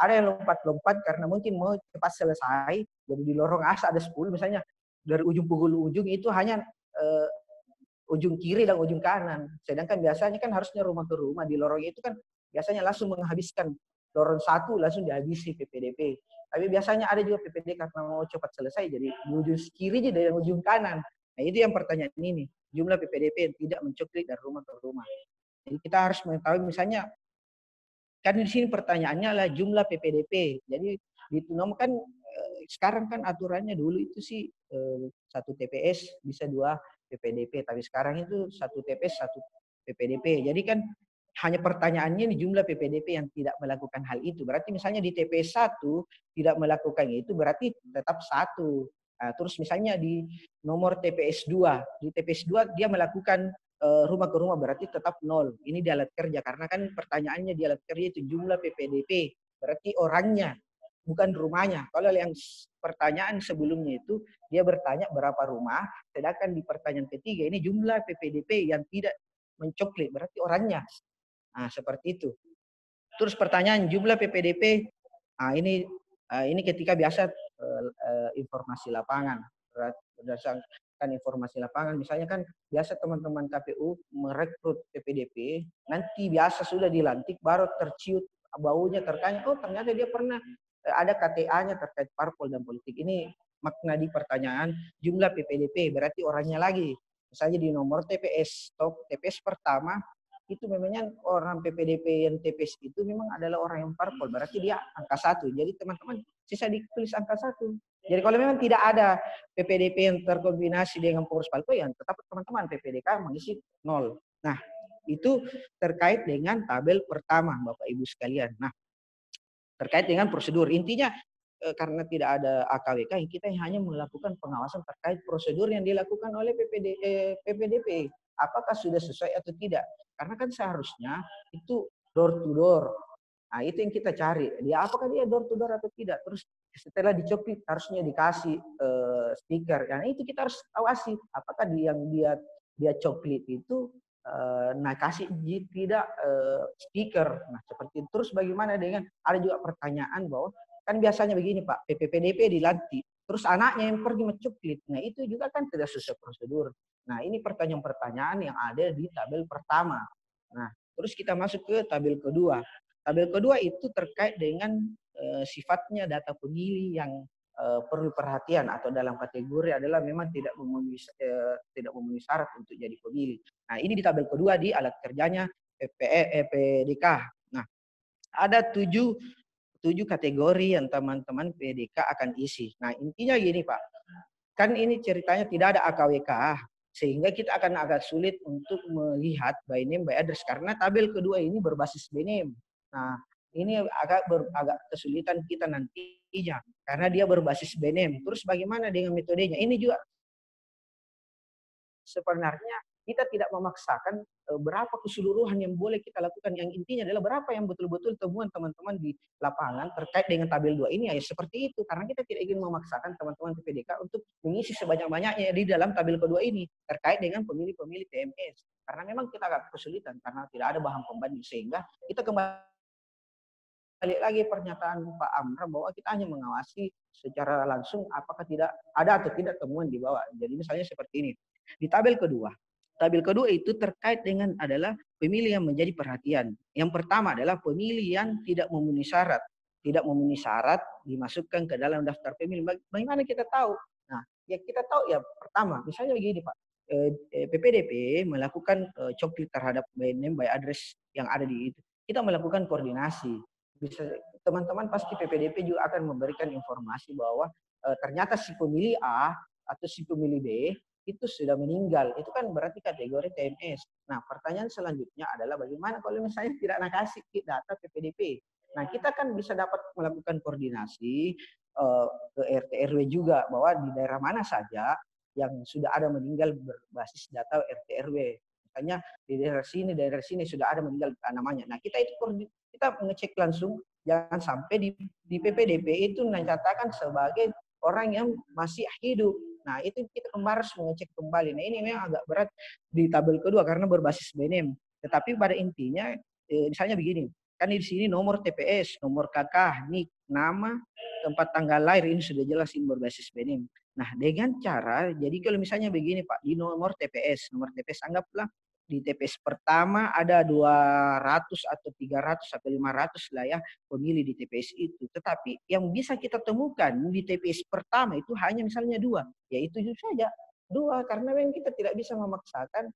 Speaker 3: Ada yang lompat-lompat karena mungkin mau cepat selesai. Jadi di lorong A ada 10 misalnya. Dari ujung pukul ujung itu hanya ujung kiri dan ujung kanan. Sedangkan biasanya kan harusnya rumah ke rumah. Di lorong itu kan biasanya langsung menghabiskan lorong 1 langsung dihabisi PPDP. Tapi biasanya ada juga PPD karena mau cepat selesai jadi di ujung kiri aja dari ujung kanan. Nah, itu yang pertanyaan ini. Jumlah PPDP yang tidak mencoklit dari rumah ke rumah. Jadi kita harus mengetahui misalnya kan di sini pertanyaannya adalah jumlah PPDP. Jadi kan sekarang kan aturannya dulu itu sih 1 TPS bisa 2 PPDP, tapi sekarang itu 1 TPS 1 PPDP. Jadi kan hanya pertanyaannya di jumlah PPDP yang tidak melakukan hal itu. Berarti misalnya di TPS 1 tidak melakukan itu berarti tetap 1. Nah, terus misalnya di nomor TPS 2, di TPS 2 dia melakukan rumah ke rumah berarti tetap 0. Ini di alat kerja karena kan pertanyaannya di alat kerja itu jumlah PPDP, berarti orangnya bukan rumahnya. Kalau yang pertanyaan sebelumnya itu dia bertanya berapa rumah, sedangkan di pertanyaan ketiga ini jumlah PPDP yang tidak mencoklit berarti orangnya. Nah, seperti itu. Terus pertanyaan jumlah PPDP, ini ketika biasa informasi lapangan. Berdasarkan informasi lapangan, misalnya kan biasa teman-teman KPU merekrut PPDP, nanti biasa sudah dilantik baru terciut baunya tertanya, oh ternyata dia pernah ada KTA-nya terkait parpol dan politik. Ini makna di pertanyaan jumlah PPDP, berarti orangnya lagi. Misalnya di nomor TPS, TPS pertama, itu memangnya orang PPDP yang TPS itu memang adalah orang yang parpol, berarti dia angka 1. Jadi teman-teman sisa ditulis angka 1. Jadi kalau memang tidak ada PPDP yang terkombinasi dengan pengurus parpol, ya tetap teman-teman PPDK mengisi 0. Nah, itu terkait dengan tabel pertama, Bapak Ibu sekalian. Nah, terkait dengan prosedur. Intinya karena tidak ada AKWK, kita hanya melakukan pengawasan terkait prosedur yang dilakukan oleh PPDP. Apakah sudah sesuai atau tidak? Karena kan seharusnya itu door to door. Nah, itu yang kita cari. Dia apakah dia door to door atau tidak? Terus setelah dicoklit harusnya dikasih stiker. Nah, itu kita harus awasi. Apakah yang dia coklit itu kasih tidak stiker. Nah, seperti itu. Terus bagaimana dengan ada juga pertanyaan bahwa kan biasanya begini Pak, PPDP dilantik, terus anaknya yang pergi mencoklit. Nah, itu juga kan tidak sesuai prosedur. Nah, ini pertanyaan-pertanyaan yang ada di tabel pertama. Nah, terus kita masuk ke tabel kedua. Tabel kedua itu terkait dengan sifatnya data pemilih yang perlu perhatian atau dalam kategori adalah memang tidak memenuhi syarat untuk jadi pemilih. Nah, ini di tabel kedua di alat kerjanya PDK. Nah, ada 7 kategori yang teman-teman PDK akan isi. Nah, intinya gini Pak, kan ini ceritanya tidak ada AKWK, sehingga kita akan agak sulit untuk melihat by name by address karena tabel kedua ini berbasis by name. Nah, ini agak kesulitan kita nantinya karena dia berbasis by name. Terus bagaimana dengan metodenya? Ini juga sebenarnya kita tidak memaksakan berapa keseluruhan yang boleh kita lakukan. Yang intinya adalah berapa yang betul-betul temuan teman-teman di lapangan terkait dengan tabel 2 ini. Ya seperti itu. Karena kita tidak ingin memaksakan teman-teman PPDK untuk mengisi sebanyak-banyaknya di dalam tabel kedua ini terkait dengan pemilih-pemilih TMS. Karena memang kita agak kesulitan karena tidak ada bahan pembanding. Sehingga kita kembali lagi pernyataan Pak Amra bahwa kita hanya mengawasi secara langsung apakah tidak ada atau tidak temuan di bawah. Jadi misalnya seperti ini. Di tabel kedua itu terkait dengan adalah pemilih yang menjadi perhatian. Yang pertama adalah pemilih yang tidak memenuhi syarat. tidak memenuhi syarat dimasukkan ke dalam daftar pemilih. Bagaimana kita tahu? Nah, ya kita tahu ya pertama, misalnya begini Pak, PPDP melakukan coklit terhadap by name by address yang ada di itu. Kita melakukan koordinasi. Bisa teman-teman pasti PPDP juga akan memberikan informasi bahwa ternyata si pemilih A atau si pemilih B itu sudah meninggal. Itu kan berarti kategori TNS. Nah, pertanyaan selanjutnya adalah bagaimana kalau misalnya tidak nakasih data PPDP? Nah, kita kan bisa dapat melakukan koordinasi ke RT RW juga bahwa di daerah mana saja yang sudah ada meninggal berbasis data RT RW. Misalnya di daerah sini sudah ada meninggal namanya. Nah, kita mengecek langsung, jangan sampai di PPDP itu menyatakan sebagai orang yang masih hidup. Nah, itu kita harus mengecek kembali. Nah, ini memang agak berat di tabel kedua karena berbasis BNM. Tetapi pada intinya, misalnya begini, kan di sini nomor TPS, nomor KK, NIK, nama, tempat tanggal lahir, ini sudah jelas ini berbasis BNM. Nah, dengan cara, jadi kalau misalnya begini Pak, di nomor TPS anggaplah di TPS pertama ada 200 atau 300 atau 500 lah ya pemilih di TPS itu. Tetapi yang bisa kita temukan di TPS pertama itu hanya misalnya 2, yaitu saja 2, karena memang kita tidak bisa memaksakan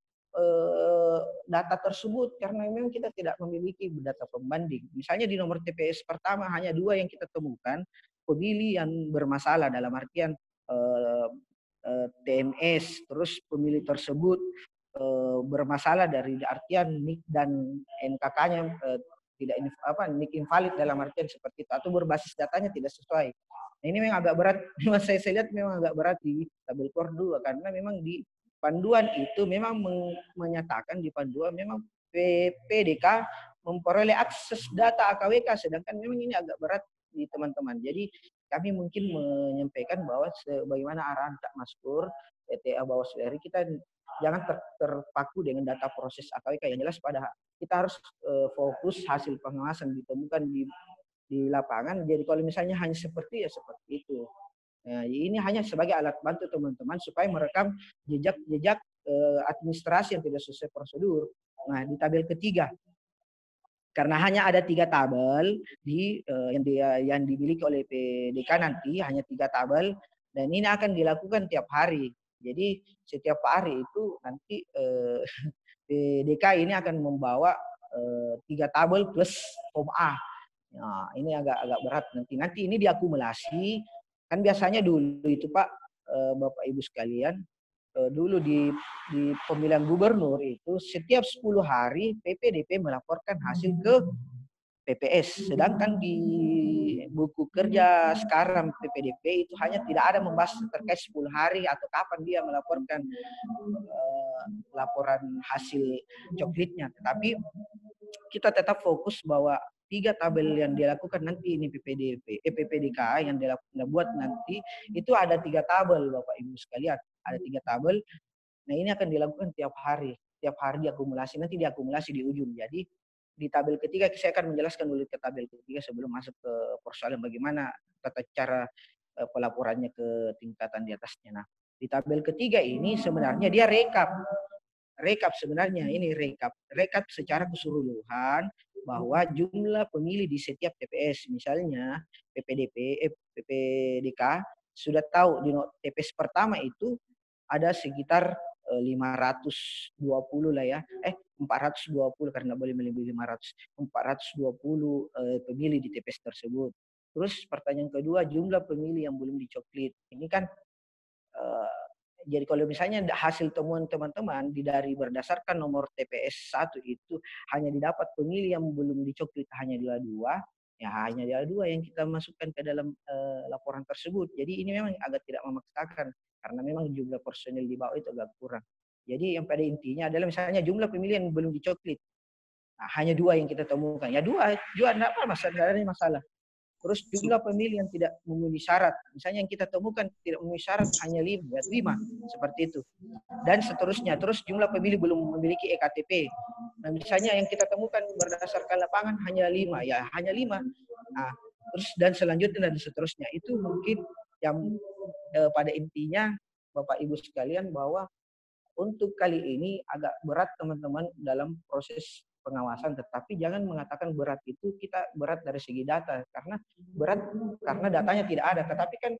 Speaker 3: data tersebut karena memang kita tidak memiliki data pembanding. Misalnya di nomor TPS pertama hanya 2 yang kita temukan pemilih yang bermasalah dalam artian TNS, terus pemilih tersebut bermasalah dari artian NIK dan NKK-nya tidak NIK invalid dalam artian seperti itu atau berbasis datanya tidak sesuai. Nah, ini memang agak berat. Saya lihat memang agak berat di tabel KOR 2 karena memang di panduan itu memang menyatakan di panduan memang PPDK memperoleh akses data AKWK, sedangkan memang ini agak berat di teman-teman. Jadi kami mungkin menyampaikan bahwa sebagaimana arahan Kak Maskur, ETA Bawaslu RI, kita jangan terpaku dengan data proses AKWK. Yang jelas kita harus fokus hasil pengawasan ditemukan di lapangan. Jadi kalau misalnya hanya seperti itu. Nah, ini hanya sebagai alat bantu teman-teman supaya merekam jejak administrasi yang tidak sesuai prosedur. Nah, di tabel ketiga, karena hanya ada 3 tabel yang dimiliki oleh PDK nanti, hanya 3 tabel, dan ini akan dilakukan tiap hari. Jadi setiap hari itu nanti PDK ini akan membawa 3 tabel plus form A. Nah, ini agak berat nanti ini diakumulasi. Kan biasanya dulu itu Pak, Bapak Ibu sekalian, dulu di pemilihan gubernur itu setiap 10 hari PPDP melaporkan hasil ke PPS. Sedangkan di buku kerja sekarang PPDP itu hanya tidak ada membahas terkait 10 hari atau kapan dia melaporkan laporan hasil coklitnya. Tetapi kita tetap fokus bahwa 3 tabel yang dilakukan nanti ini PPDK yang dibuat nanti itu ada 3 tabel Bapak Ibu sekalian, ada 3 tabel. Nah, ini akan dilakukan tiap hari diakumulasi, nanti diakumulasi di ujung. Jadi di tabel ketiga saya akan menjelaskan dulu ke tabel ketiga sebelum masuk ke persoalan bagaimana tata cara pelaporannya ke tingkatan di atasnya. Nah, di tabel ketiga ini sebenarnya dia rekap sebenarnya ini rekap secara keseluruhan bahwa jumlah pemilih di setiap TPS, misalnya PPDK sudah tahu di TPS pertama itu ada sekitar 520 lah ya, 420 karena boleh melebihi 500, 420 pemilih di TPS tersebut. Terus pertanyaan kedua, jumlah pemilih yang belum dicoklit. Ini kan jadi kalau misalnya hasil temuan teman-teman dari berdasarkan nomor TPS 1 itu hanya didapat pemilih yang belum dicoklit hanya 2, ya hanya 2 yang kita masukkan ke dalam laporan tersebut. Jadi ini memang agak tidak memaksakan karena memang jumlah personil di bawah itu agak kurang. Jadi yang pada intinya adalah misalnya jumlah pemilih yang belum dicoklit. Nah, hanya 2 yang kita temukan. Ya 2 enggak apa masalah. Terus jumlah pemilih yang tidak memenuhi syarat, misalnya yang kita temukan tidak memenuhi syarat hanya 5, seperti itu. Dan seterusnya. Terus jumlah pemilih belum memiliki EKTP. Nah, misalnya yang kita temukan berdasarkan lapangan hanya 5, ya hanya 5. Nah, terus dan selanjutnya dan seterusnya. Itu mungkin yang pada intinya Bapak Ibu sekalian bahwa untuk kali ini agak berat teman-teman dalam proses pengawasan, tetapi jangan mengatakan berat itu kita berat dari segi data, karena berat karena datanya tidak ada. Tetapi kan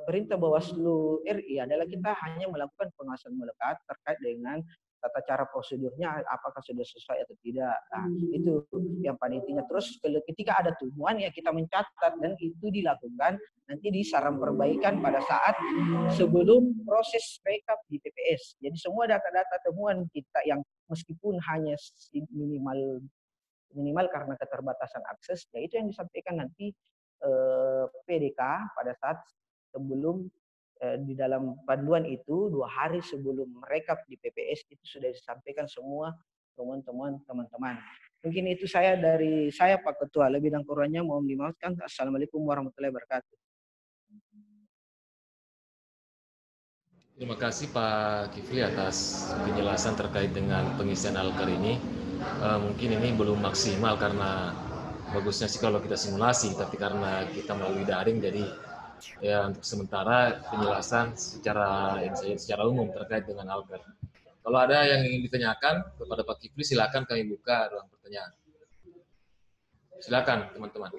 Speaker 3: perintah Bawaslu RI adalah kita hanya melakukan pengawasan melekat terkait dengan tata cara prosedurnya apakah sudah sesuai atau tidak. Nah, itu yang paling intinya. Terus ketika ada temuan ya kita mencatat, dan itu dilakukan nanti di saran perbaikan pada saat sebelum proses rekap di TPS. Jadi semua data-data temuan kita yang meskipun hanya minimal karena keterbatasan akses, ya itu yang disampaikan nanti PDK pada saat sebelum di dalam panduan itu 2 hari sebelum merekap di PPS itu sudah disampaikan semua temuan-temuan teman-teman. Mungkin itu dari saya Pak Ketua. Lebih dan kurangnya mohon dimaafkan. Assalamualaikum warahmatullahi wabarakatuh.
Speaker 2: Terima kasih Pak Kifli atas penjelasan terkait dengan pengisian Alker ini. Mungkin ini belum maksimal karena bagusnya sih kalau kita simulasi, tapi karena kita melalui daring, jadi ya untuk sementara penjelasan secara umum terkait dengan Alker. Kalau ada yang ingin ditanyakan kepada Pak Kifli, silakan kami buka ruang pertanyaan. Silakan teman-teman.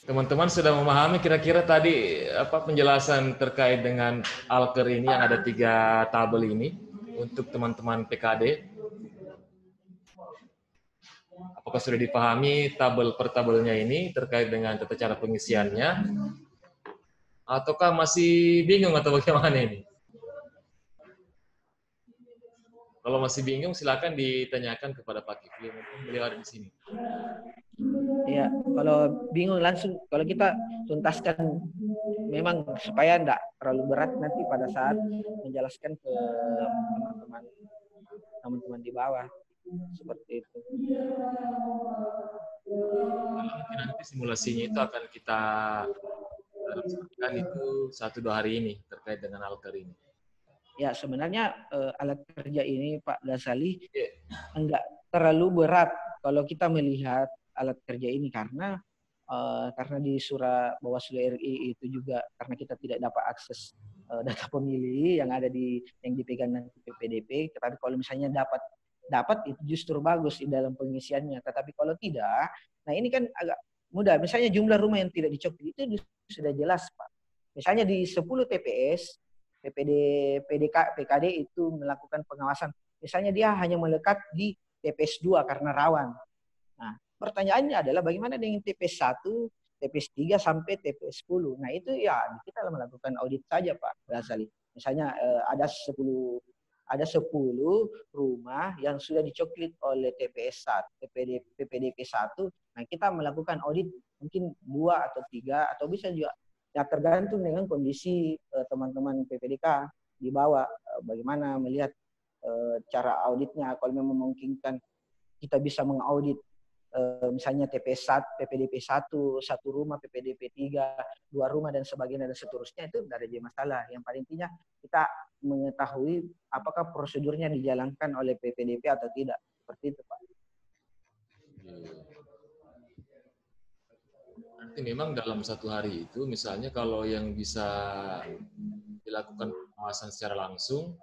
Speaker 2: Teman-teman sudah memahami kira-kira tadi apa penjelasan terkait dengan Alker ini yang ada 3 tabel ini untuk teman-teman PKD? Apakah sudah dipahami tabel per tabelnya ini terkait dengan tata cara pengisiannya? Ataukah masih bingung atau bagaimana ini? Kalau masih bingung silakan ditanyakan kepada Pak Kifli, mungkin beliau ada di sini.
Speaker 3: Ya, kalau bingung langsung, kalau kita tuntaskan memang supaya enggak terlalu berat nanti pada saat menjelaskan ke teman-teman di bawah. Seperti itu.
Speaker 2: Mungkin nanti simulasinya itu akan kita laksanakan itu 1-2 hari ini terkait dengan Alker ini.
Speaker 3: Ya, sebenarnya alat kerja ini Pak Ghazali enggak terlalu berat kalau kita melihat alat kerja ini, karena di surat Bawaslu RI itu juga karena kita tidak dapat akses data pemilih yang dipegang nanti PPDP. Tetapi kalau misalnya dapat itu justru bagus di dalam pengisiannya. Tetapi kalau tidak, nah ini kan agak mudah. Misalnya jumlah rumah yang tidak dicokli itu sudah jelas Pak. Misalnya di 10 TPS PKD itu melakukan pengawasan. Misalnya dia hanya melekat di TPS 2 karena rawan. Nah, pertanyaannya adalah bagaimana dengan TPS 1, TPS 3 sampai TPS 10. Nah, itu ya kita melakukan audit saja Pak Ghazali. Misalnya ada 10 rumah yang sudah dicoklit oleh TPS 1, PPDP 1. Nah, kita melakukan audit mungkin 2 atau 3 atau bisa juga ya tergantung dengan kondisi teman-teman PPDK di bawah, bagaimana melihat cara auditnya. Kalau memang memungkinkan kita bisa mengaudit misalnya TPS 1, PPDP 1 rumah, PPDP 3 2 rumah dan sebagainya dan seterusnya, itu tidak ada masalah. Yang paling intinya kita mengetahui apakah prosedurnya dijalankan oleh PPDP atau tidak. Seperti itu Pak.
Speaker 2: Nanti memang dalam 1 hari itu, misalnya kalau yang bisa dilakukan pengawasan secara langsung,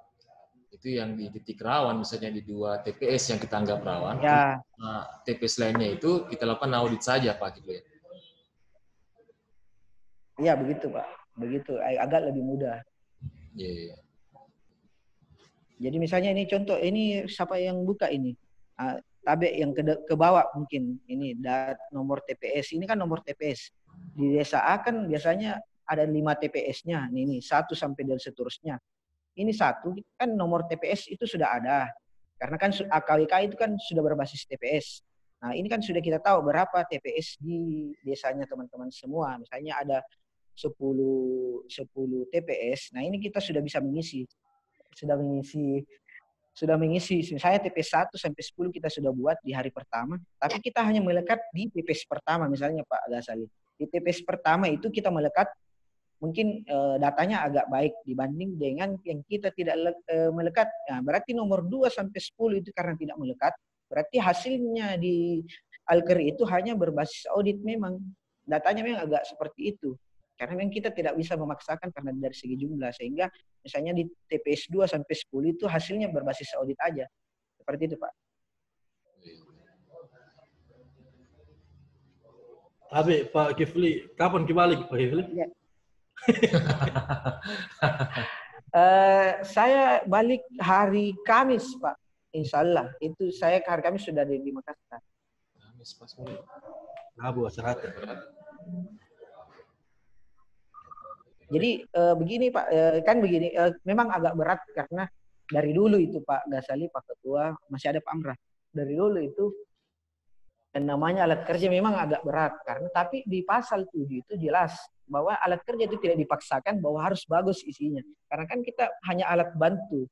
Speaker 2: itu yang di titik rawan, misalnya di 2 TPS yang kita anggap rawan,
Speaker 3: ya.
Speaker 2: TPS lainnya itu kita lakukan audit saja Pak gitu ya?
Speaker 3: Iya begitu Pak, begitu agak lebih mudah.
Speaker 2: Yeah.
Speaker 3: Jadi misalnya ini contoh, ini siapa yang buka ini? Tabek yang ke bawah mungkin ini nomor TPS. Ini kan nomor TPS. Di desa A kan biasanya ada 5 TPS-nya. Ini 1 sampai dan seterusnya. Ini 1 kan nomor TPS itu sudah ada. Karena kan AKWK itu kan sudah berbasis TPS. Nah, ini kan sudah kita tahu berapa TPS di desanya teman-teman semua. Misalnya ada 10 TPS. Nah, ini kita sudah bisa mengisi. Sudah mengisi, misalnya TPS 1 sampai 10 kita sudah buat di hari pertama, tapi kita hanya melekat di TPS pertama misalnya Pak Ghazali. Di TPS pertama itu kita melekat mungkin datanya agak baik dibanding dengan yang kita tidak melekat. Nah, berarti nomor 2 sampai 10 itu karena tidak melekat, berarti hasilnya di Alker itu hanya berbasis audit memang. Datanya memang agak seperti itu. Karena memang kita tidak bisa memaksakan karena dari segi jumlah. Sehingga misalnya di TPS 2 sampai 10 itu hasilnya berbasis audit aja. Seperti itu, Pak.
Speaker 6: Tapi Pak Kifli, kapan kembali Pak Kifli?
Speaker 3: Ya. Saya balik hari Kamis, Pak. Insya Allah. Itu saya hari Kamis sudah di Makassar.
Speaker 2: Kamis pas mulai.
Speaker 6: Abu sehat.
Speaker 3: Jadi begini Pak, kan begini, memang agak berat karena dari dulu itu Pak Ghazali, Pak Ketua, masih ada Pak Amrah. Dari dulu itu dan namanya alat kerja memang agak berat karena tapi di pasal 7 itu jelas bahwa alat kerja itu tidak dipaksakan bahwa harus bagus isinya. Karena kan kita hanya alat bantu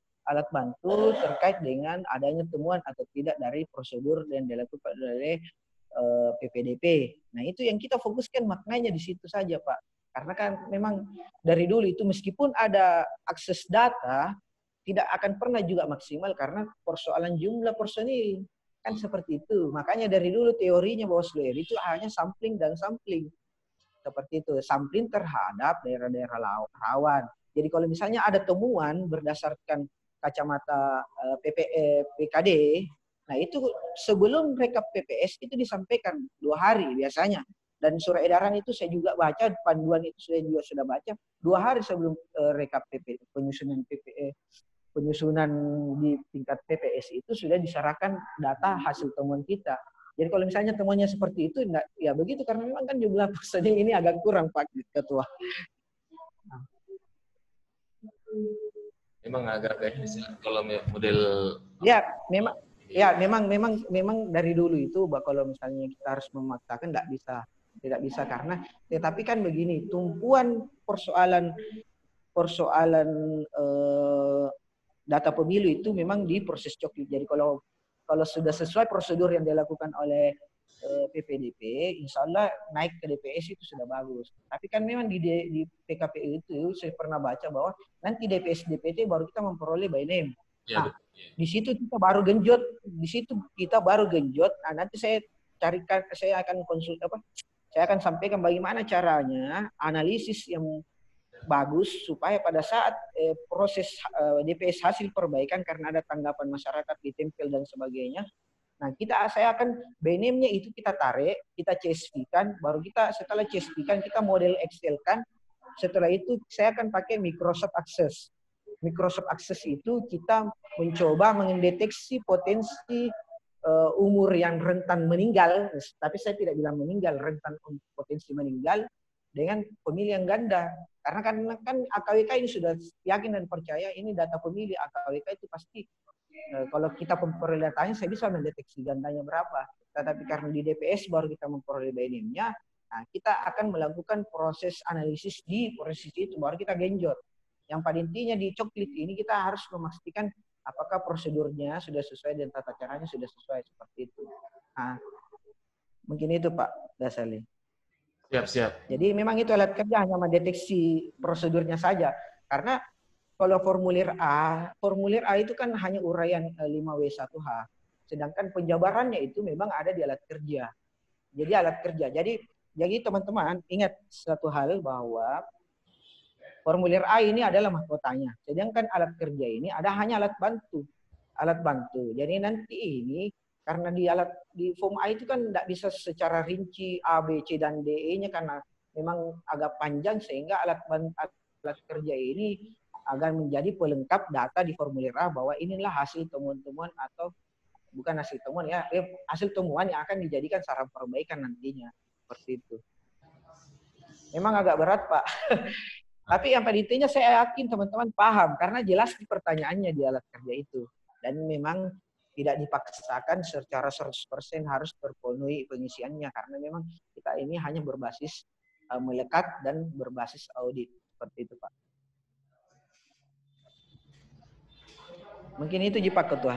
Speaker 3: terkait dengan adanya temuan atau tidak dari prosedur yang dilakukan oleh PPDP. Nah, itu yang kita fokuskan maknanya di situ saja, Pak. Karena kan memang dari dulu itu meskipun ada akses data tidak akan pernah juga maksimal karena persoalan jumlah personil. Kan seperti itu. Makanya dari dulu teorinya Bawaslu RI itu hanya sampling dan sampling. Seperti itu. Sampling terhadap daerah-daerah rawan. Jadi kalau misalnya ada temuan berdasarkan kacamata PKD, nah itu sebelum rekap PPS itu disampaikan 2 hari biasanya. Dan surat edaran itu saya juga baca, panduan itu saya juga sudah baca 2 hari sebelum rekap penyusunan di tingkat PPS itu sudah diserahkan data hasil temuan kita. Jadi kalau misalnya temuannya seperti itu, enggak, ya begitu karena memang kan jumlah personil ini agak kurang Pak Ketua.
Speaker 2: Memang agak kalau model
Speaker 3: ya memang dari dulu itu kalau misalnya kita harus memaksakan tidak bisa karena tetapi kan begini, tumpuan persoalan data pemilu itu memang di proses coklit. Jadi kalau sudah sesuai prosedur yang dilakukan oleh PPDP, insya Allah naik ke DPS itu sudah bagus. Tapi kan memang di PKPU itu saya pernah baca bahwa nanti DPS DPT baru kita memperoleh by name. Nah, di situ kita baru genjot. Nah, nanti saya carikan, saya akan sampaikan bagaimana caranya analisis yang bagus supaya pada saat proses DPS hasil perbaikan karena ada tanggapan masyarakat ditempel dan sebagainya. Nah, saya akan BNM-nya itu kita tarik, kita CSV-kan, baru kita setelah CSV-kan kita model Excel-kan. Setelah itu saya akan pakai Microsoft Access. Microsoft Access itu kita mencoba mendeteksi potensi umur yang rentan meninggal, tapi saya tidak bilang meninggal, rentan potensi meninggal dengan pemilih yang ganda. Karena kan AKWK ini sudah yakin dan percaya ini data pemilih AKWK itu pasti kalau kita memperoleh datanya saya bisa mendeteksi gandanya berapa. Tetapi karena di DPS baru kita memperoleh BNM-nya, nah kita akan melakukan proses analisis di proses itu baru kita genjot. Yang pada intinya di coklit ini kita harus memastikan apakah prosedurnya sudah sesuai dan tata caranya sudah sesuai seperti itu. Nah, mungkin itu Pak Ghazali.
Speaker 2: Siap.
Speaker 3: Jadi memang itu alat kerja hanya mendeteksi prosedurnya saja. Karena kalau formulir A itu kan hanya uraian 5W1H. Sedangkan penjabarannya itu memang ada di alat kerja. Jadi alat kerja. Jadi teman-teman ingat satu hal bahwa formulir A ini adalah mahkotanya. Sedangkan alat kerja ini hanya alat bantu. Alat bantu. Jadi nanti ini karena di form A itu kan tidak bisa secara rinci A, B, C, dan D-nya karena memang agak panjang sehingga alat kerja ini akan menjadi pelengkap data di formulir A bahwa inilah hasil temuan-temuan atau bukan hasil temuan ya, hasil temuan yang akan dijadikan saran perbaikan nantinya. Seperti itu. Memang agak berat Pak. Tapi yang pada intinya saya yakin teman-teman paham karena jelas di pertanyaannya di alat kerja itu. Dan memang tidak dipaksakan secara 100% harus terpenuhi pengisiannya karena memang kita ini hanya berbasis melekat dan berbasis audit seperti itu Pak. Mungkin itu Pak Ketua.